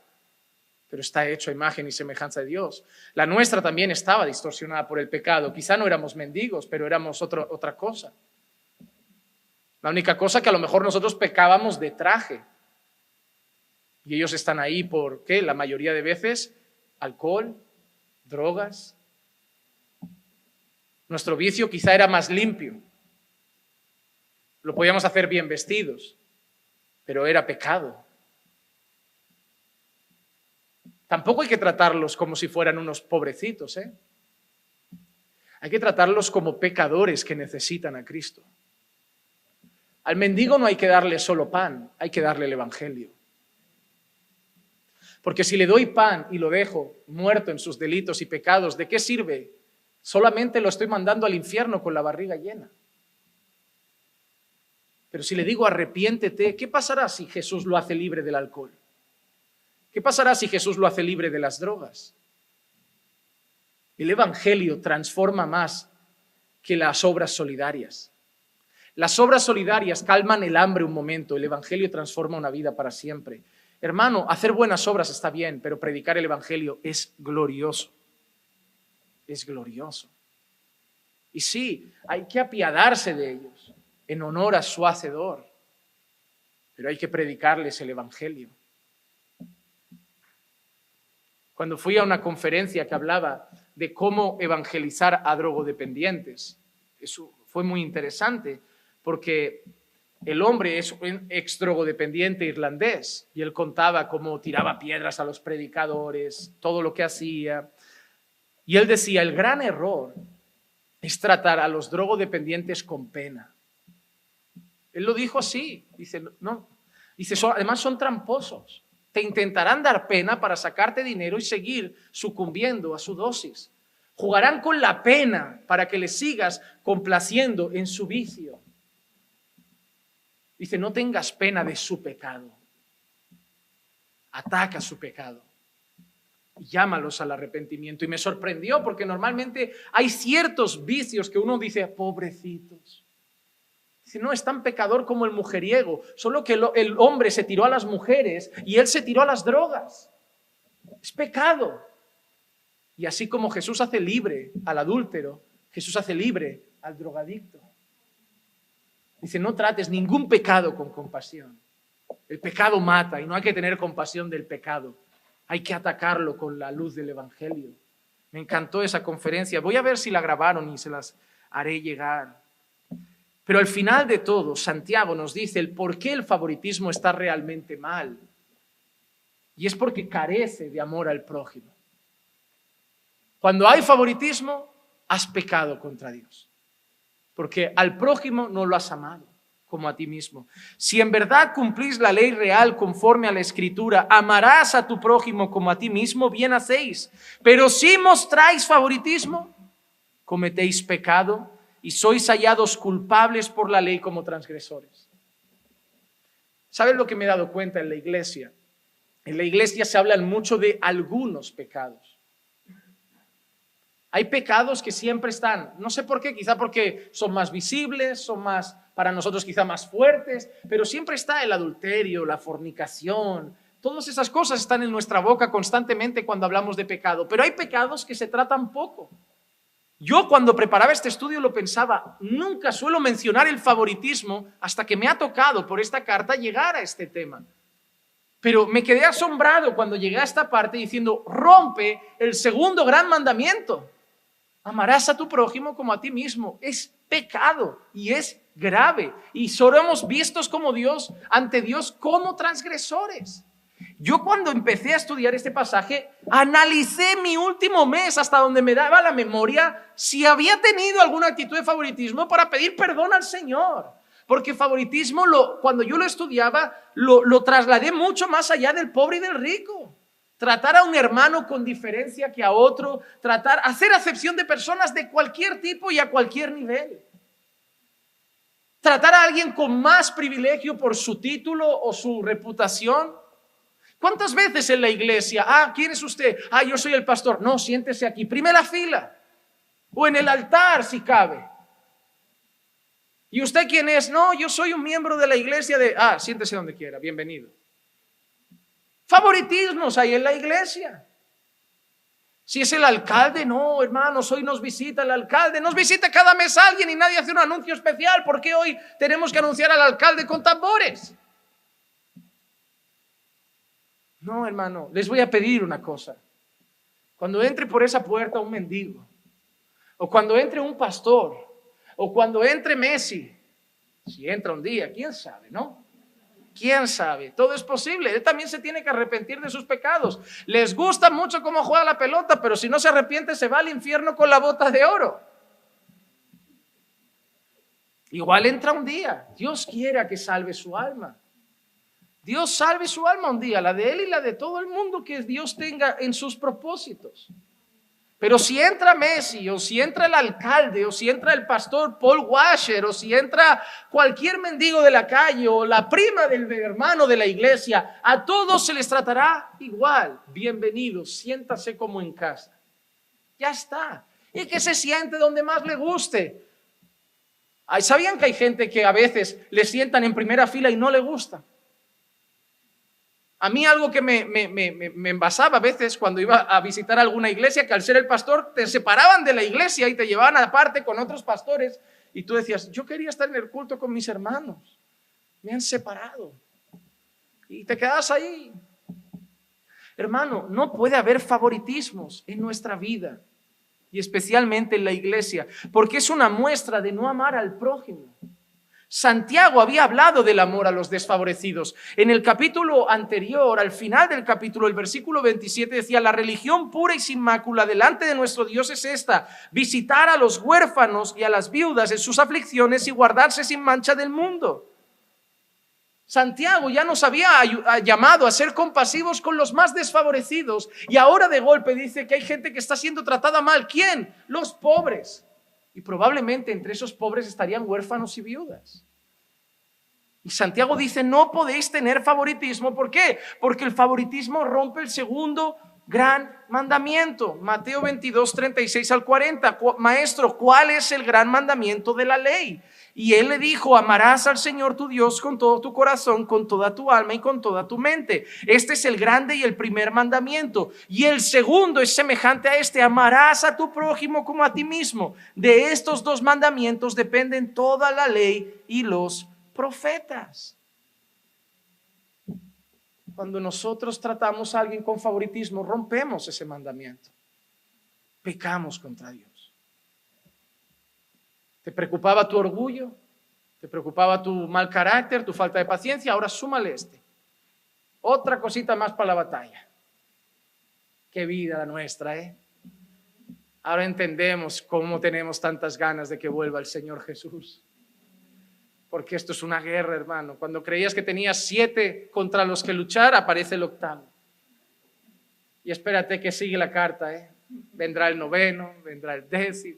pero está hecho a imagen y semejanza de Dios. La nuestra también estaba distorsionada por el pecado. Quizá no éramos mendigos, pero éramos otra cosa. La única cosa que a lo mejor nosotros pecábamos de traje. Y ellos están ahí por, ¿qué? La mayoría de veces, alcohol, drogas. Nuestro vicio quizá era más limpio. Lo podíamos hacer bien vestidos, pero era pecado. Tampoco hay que tratarlos como si fueran unos pobrecitos, Hay que tratarlos como pecadores que necesitan a Cristo. Al mendigo no hay que darle solo pan, hay que darle el evangelio. Porque si le doy pan y lo dejo muerto en sus delitos y pecados, ¿de qué sirve? Solamente lo estoy mandando al infierno con la barriga llena. Pero si le digo arrepiéntete, ¿qué pasará si Jesús lo hace libre del alcohol? ¿Qué pasará si Jesús lo hace libre de las drogas? El evangelio transforma más que las obras solidarias. Las obras solidarias calman el hambre un momento, el evangelio transforma una vida para siempre. Hermano, hacer buenas obras está bien, pero predicar el evangelio es glorioso. Es glorioso. Y sí, hay que apiadarse de ellos en honor a su hacedor, pero hay que predicarles el evangelio. Cuando fui a una conferencia que hablaba de cómo evangelizar a drogodependientes, eso fue muy interesante, porque el hombre es un ex drogodependiente irlandés y él contaba cómo tiraba piedras a los predicadores, todo lo que hacía. Y él decía, el gran error es tratar a los drogodependientes con pena. Él lo dijo así, dice, no, dice, además son tramposos. Te intentarán dar pena para sacarte dinero y seguir sucumbiendo a su dosis. Jugarán con la pena para que le sigas complaciendo en su vicio. Dice, no tengas pena de su pecado. Ataca su pecado. Y llámalos al arrepentimiento. Y me sorprendió porque normalmente hay ciertos vicios que uno dice, pobrecitos. Dice, no es tan pecador como el mujeriego, solo que el hombre se tiró a las mujeres y él se tiró a las drogas. Es pecado. Y así como Jesús hace libre al adúltero, Jesús hace libre al drogadicto. Dice, no trates ningún pecado con compasión. El pecado mata y no hay que tener compasión del pecado. Hay que atacarlo con la luz del evangelio. Me encantó esa conferencia. Voy a ver si la grabaron y se las haré llegar. Pero al final de todo, Santiago nos dice el por qué el favoritismo está realmente mal. Y es porque carece de amor al prójimo. Cuando hay favoritismo, has pecado contra Dios. Porque al prójimo no lo has amado como a ti mismo. Si en verdad cumplís la ley real conforme a la Escritura, amarás a tu prójimo como a ti mismo, bien hacéis. Pero si mostráis favoritismo, cometéis pecado y sois hallados culpables por la ley como transgresores. ¿Sabes lo que me he dado cuenta en la iglesia? En la iglesia se habla mucho de algunos pecados. Hay pecados que siempre están, no sé por qué, quizá porque son más visibles, son más, para nosotros quizá más fuertes, pero siempre está el adulterio, la fornicación, todas esas cosas están en nuestra boca constantemente cuando hablamos de pecado, pero hay pecados que se tratan poco. Yo cuando preparaba este estudio lo pensaba, nunca suelo mencionar el favoritismo hasta que me ha tocado por esta carta llegar a este tema. Pero me quedé asombrado cuando llegué a esta parte diciendo, rompe el segundo gran mandamiento. Amarás a tu prójimo como a ti mismo. Es pecado y es grave. Y solo hemos vistos como Dios, ante Dios, como transgresores. Yo cuando empecé a estudiar este pasaje, analicé mi último mes hasta donde me daba la memoria si había tenido alguna actitud de favoritismo para pedir perdón al Señor. Porque favoritismo, cuando yo lo estudiaba, lo trasladé mucho más allá del pobre y del rico. Tratar a un hermano con diferencia que a otro, hacer acepción de personas de cualquier tipo y a cualquier nivel. Tratar a alguien con más privilegio por su título o su reputación. ¿Cuántas veces en la iglesia, ¿quién es usted? Yo soy el pastor. No, siéntese aquí, primera fila. O en el altar si cabe. ¿Y usted quién es? No, yo soy un miembro de la iglesia de... siéntese donde quiera, bienvenido. Favoritismos hay en la iglesia. Si es el alcalde, no, hermanos, hoy nos visita el alcalde. Nos visita cada mes alguien y nadie hace un anuncio especial. ¿Por qué hoy tenemos que anunciar al alcalde con tambores? No, hermano, les voy a pedir una cosa. Cuando entre por esa puerta un mendigo, o cuando entre un pastor, o cuando entre Messi, si entra un día, quién sabe, ¿no? ¿Quién sabe? Todo es posible. Él también se tiene que arrepentir de sus pecados. Les gusta mucho cómo juega la pelota, pero si no se arrepiente se va al infierno con la bota de oro. Igual entra un día. Dios quiera que salve su alma. Dios salve su alma un día, la de él y la de todo el mundo que Dios tenga en sus propósitos. Pero si entra Messi, o si entra el alcalde, o si entra el pastor Paul Washer, o si entra cualquier mendigo de la calle, o la prima del hermano de la iglesia, a todos se les tratará igual. Bienvenido, siéntase como en casa. Ya está. Y que se siente donde más le guste. ¿Sabían que hay gente que a veces le sientan en primera fila y no le gusta? A mí algo que me envasaba a veces cuando iba a visitar alguna iglesia, que al ser el pastor te separaban de la iglesia y te llevaban aparte con otros pastores y tú decías, yo quería estar en el culto con mis hermanos, me han separado y te quedas ahí. Hermano, no puede haber favoritismos en nuestra vida y especialmente en la iglesia, porque es una muestra de no amar al prójimo. Santiago había hablado del amor a los desfavorecidos. En el capítulo anterior, al final del capítulo, el versículo 27 decía, la religión pura y sin mácula delante de nuestro Dios es esta, visitar a los huérfanos y a las viudas en sus aflicciones y guardarse sin mancha del mundo. Santiago ya nos había llamado a ser compasivos con los más desfavorecidos y ahora de golpe dice que hay gente que está siendo tratada mal. ¿Quién? Los pobres. Y probablemente entre esos pobres estarían huérfanos y viudas. Y Santiago dice, no podéis tener favoritismo. ¿Por qué? Porque el favoritismo rompe el segundo gran mandamiento. Mateo 22, 36 al 40. Maestro, ¿cuál es el gran mandamiento de la ley? Y él le dijo, amarás al Señor tu Dios con todo tu corazón, con toda tu alma y con toda tu mente. Este es el grande y el primer mandamiento. Y el segundo es semejante a este, amarás a tu prójimo como a ti mismo. De estos dos mandamientos dependen toda la ley y los profetas. Cuando nosotros tratamos a alguien con favoritismo, rompemos ese mandamiento. Pecamos contra Dios. ¿Te preocupaba tu orgullo? Te preocupaba tu mal carácter, tu falta de paciencia, ahora súmale este. Otra cosita más para la batalla. Qué vida la nuestra, ¿eh? Ahora entendemos cómo tenemos tantas ganas de que vuelva el Señor Jesús. Porque esto es una guerra, hermano. Cuando creías que tenías 7 contra los que luchar, aparece el 8º. Y espérate que sigue la carta, ¿eh? Vendrá el 9º, vendrá el 10º.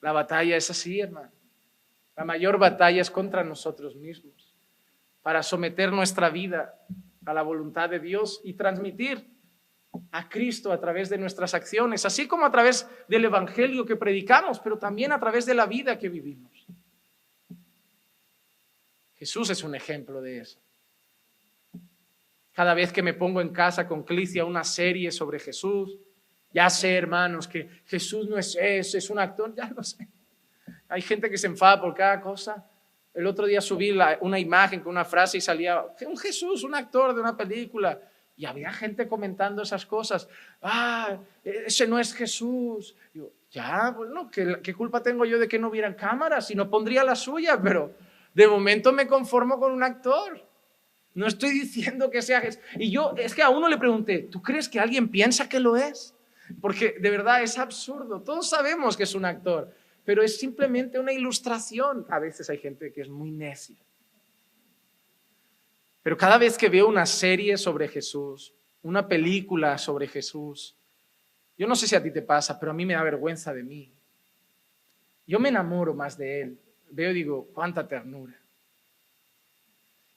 La batalla es así, hermano. La mayor batalla es contra nosotros mismos, para someter nuestra vida a la voluntad de Dios y transmitir a Cristo a través de nuestras acciones, así como a través del evangelio que predicamos, pero también a través de la vida que vivimos. Jesús es un ejemplo de eso. Cada vez que me pongo en casa con Clicia una serie sobre Jesús, ya sé, hermanos, que Jesús no es eso, es un actor, ya lo sé. Hay gente que se enfada por cada cosa. El otro día subí una imagen con una frase y salía un Jesús, un actor de una película. Y había gente comentando esas cosas. Ah, ese no es Jesús. Yo, ya, bueno, ¿qué culpa tengo yo de que no hubieran cámaras? Si no pondría la suya, pero de momento me conformo con un actor. No estoy diciendo que sea Jesús. Y yo, es que a uno le pregunté, ¿tú crees que alguien piensa que lo es? Porque de verdad es absurdo. Todos sabemos que es un actor, pero es simplemente una ilustración. A veces hay gente que es muy necia. Pero cada vez que veo una serie sobre Jesús, una película sobre Jesús, yo no sé si a ti te pasa, pero a mí me da vergüenza de mí. Yo me enamoro más de Él. Veo y digo, cuánta ternura.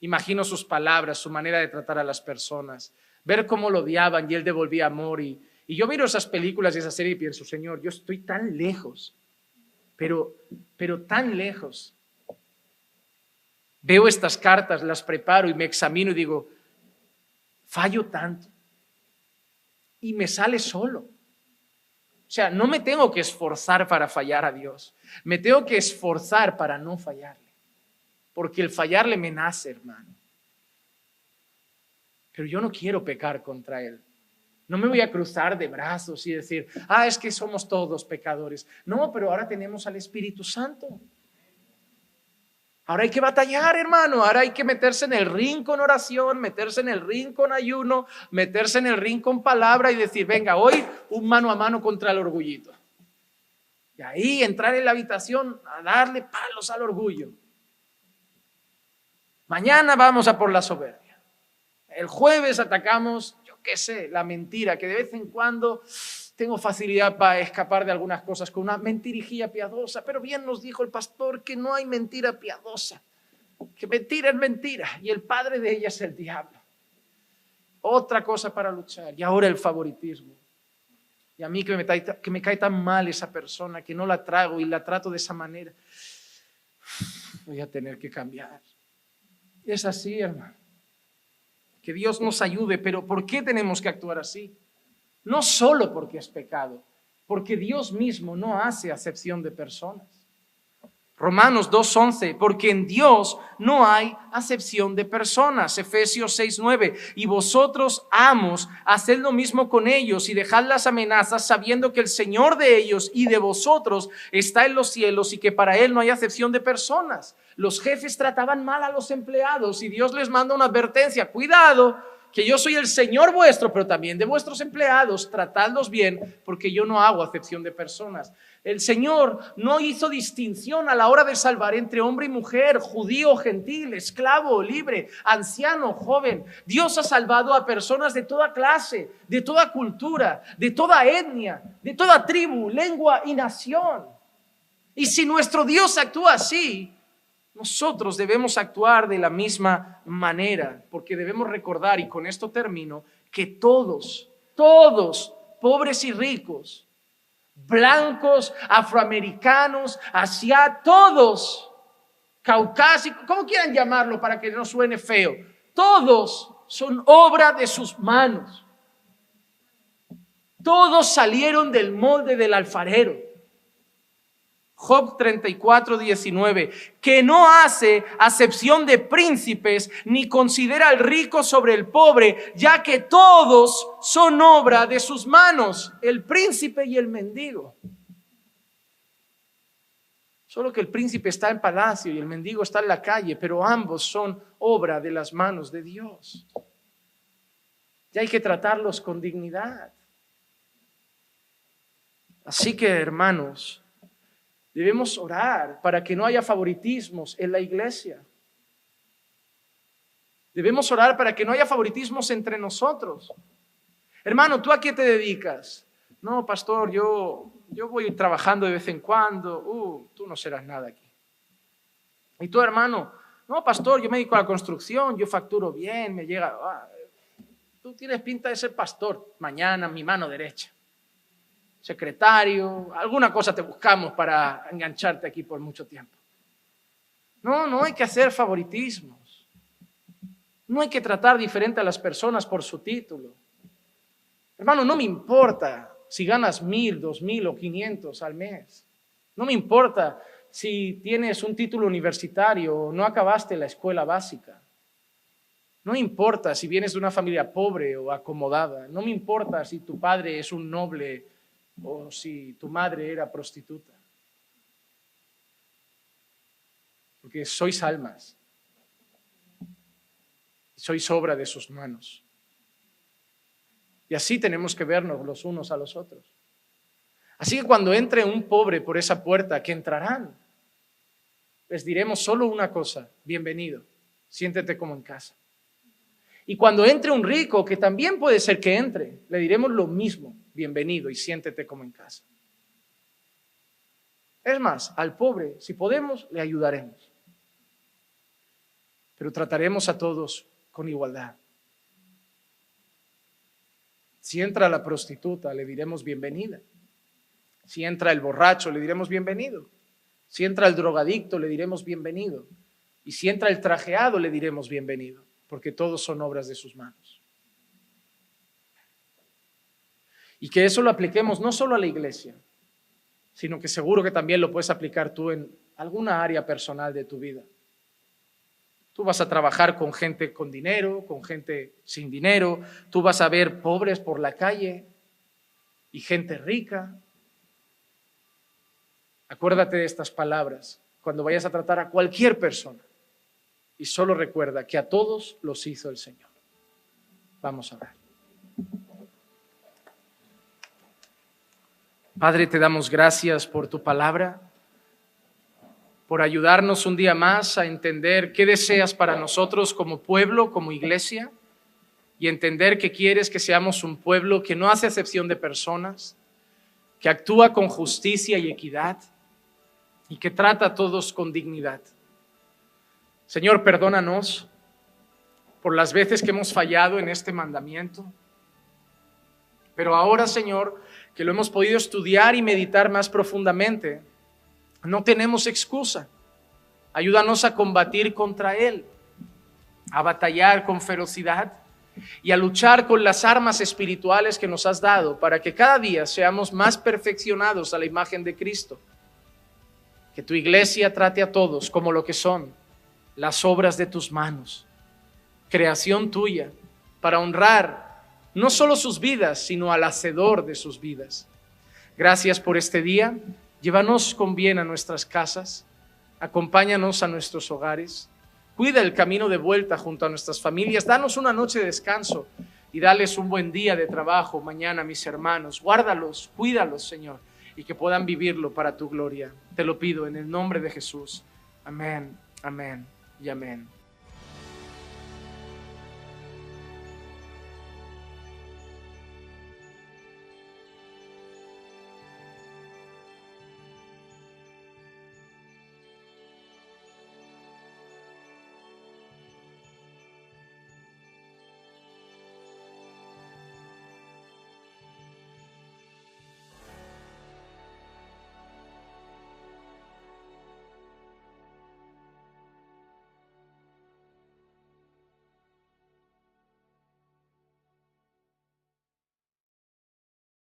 Imagino sus palabras, su manera de tratar a las personas, ver cómo lo odiaban y Él devolvía amor. Y yo miro esas películas y esa serie y pienso, Señor, yo estoy tan lejos, pero tan lejos. Veo estas cartas, las preparo y me examino y digo, fallo tanto. Y me sale solo. O sea, no me tengo que esforzar para fallar a Dios. Me tengo que esforzar para no fallarle. Porque el fallarle me nace, hermano. Pero yo no quiero pecar contra Él. No me voy a cruzar de brazos y decir, es que somos todos pecadores. No, pero ahora tenemos al Espíritu Santo. Ahora hay que batallar, hermano. Ahora hay que meterse en el ring con oración, meterse en el ring con ayuno, meterse en el ring con palabra y decir, venga, hoy un mano a mano contra el orgullito. Y ahí entrar en la habitación a darle palos al orgullo. Mañana vamos a por la soberbia. El jueves atacamos, yo qué sé, la mentira, que de vez en cuando tengo facilidad para escapar de algunas cosas con una mentirijilla piadosa, pero bien nos dijo el pastor que no hay mentira piadosa, que mentira es mentira y el padre de ella es el diablo. Otra cosa para luchar. Y ahora el favoritismo. Y a mí que me cae tan mal esa persona, que no la trago y la trato de esa manera, voy a tener que cambiar. Es así, hermano. Que Dios nos ayude, pero ¿por qué tenemos que actuar así? No solo porque es pecado, porque Dios mismo no hace acepción de personas. Romanos 2:11, porque en Dios no hay acepción de personas. Efesios 6:9, y vosotros, amos, haced lo mismo con ellos y dejad las amenazas, sabiendo que el Señor de ellos y de vosotros está en los cielos y que para Él no hay acepción de personas. Los jefes trataban mal a los empleados y Dios les manda una advertencia, cuidado, que yo soy el Señor vuestro, pero también de vuestros empleados, tratadlos bien, porque yo no hago acepción de personas. El Señor no hizo distinción a la hora de salvar entre hombre y mujer, judío, gentil, esclavo, libre, anciano, joven. Dios ha salvado a personas de toda clase, de toda cultura, de toda etnia, de toda tribu, lengua y nación. Y si nuestro Dios actúa así, nosotros debemos actuar de la misma manera, porque debemos recordar, y con esto termino, que todos, pobres y ricos, blancos, afroamericanos, asiáticos, todos, caucásicos, como quieran llamarlo para que no suene feo, todos son obra de sus manos. Todos salieron del molde del alfarero. Job 34:19, que no hace acepción de príncipes ni considera al rico sobre el pobre, ya que todos son obra de sus manos, el príncipe y el mendigo. Solo que el príncipe está en palacio y el mendigo está en la calle, pero ambos son obra de las manos de Dios. Y hay que tratarlos con dignidad. Así que, hermanos, debemos orar para que no haya favoritismos en la iglesia. Debemos orar para que no haya favoritismos entre nosotros. Hermano, ¿tú a qué te dedicas? No, pastor, yo voy trabajando de vez en cuando. Tú no serás nada aquí. Y tú, hermano, no, pastor, yo me dedico a la construcción, yo facturo bien, me llega. Tú tienes pinta de ser pastor. Mañana, mi mano derecha. Secretario, alguna cosa te buscamos para engancharte aquí por mucho tiempo. No hay que hacer favoritismos. No hay que tratar diferente a las personas por su título. Hermano, no me importa si ganas 1,000, 2,000 o 500 al mes. No me importa si tienes un título universitario o no acabaste la escuela básica. No me importa si vienes de una familia pobre o acomodada. No me importa si tu padre es un noble o si tu madre era prostituta. Porque sois almas. Sois obra de sus manos. Y así tenemos que vernos los unos a los otros. Así que cuando entre un pobre por esa puerta, que entrarán, les diremos solo una cosa: bienvenido, siéntete como en casa. Y cuando entre un rico, que también puede ser que entre, le diremos lo mismo: bienvenido y siéntete como en casa. Es más, al pobre, si podemos, le ayudaremos. Pero trataremos a todos con igualdad. Si entra la prostituta, le diremos bienvenida. Si entra el borracho, le diremos bienvenido. Si entra el drogadicto, le diremos bienvenido. Y si entra el trajeado, le diremos bienvenido, porque todos son obras de sus manos. Y que eso lo apliquemos no solo a la iglesia, sino que seguro que también lo puedes aplicar tú en alguna área personal de tu vida. Tú vas a trabajar con gente con dinero, con gente sin dinero. Tú vas a ver pobres por la calle y gente rica. Acuérdate de estas palabras cuando vayas a tratar a cualquier persona. Y solo recuerda que a todos los hizo el Señor. Vamos a orar. Padre, te damos gracias por tu palabra, por ayudarnos un día más a entender qué deseas para nosotros como pueblo, como iglesia, y entender que quieres que seamos un pueblo que no hace acepción de personas, que actúa con justicia y equidad y que trata a todos con dignidad. Señor, perdónanos por las veces que hemos fallado en este mandamiento, pero ahora, Señor, que lo hemos podido estudiar y meditar más profundamente, no tenemos excusa. Ayúdanos a combatir contra él, a batallar con ferocidad y a luchar con las armas espirituales que nos has dado para que cada día seamos más perfeccionados a la imagen de Cristo. Que tu iglesia trate a todos como lo que son, las obras de tus manos, creación tuya, para honrar no solo sus vidas, sino al hacedor de sus vidas. Gracias por este día. Llévanos con bien a nuestras casas, acompáñanos a nuestros hogares, cuida el camino de vuelta junto a nuestras familias, danos una noche de descanso y dales un buen día de trabajo mañana a mis hermanos. Guárdalos, cuídalos, Señor, y que puedan vivirlo para tu gloria. Te lo pido en el nombre de Jesús. Amén, amén y amén.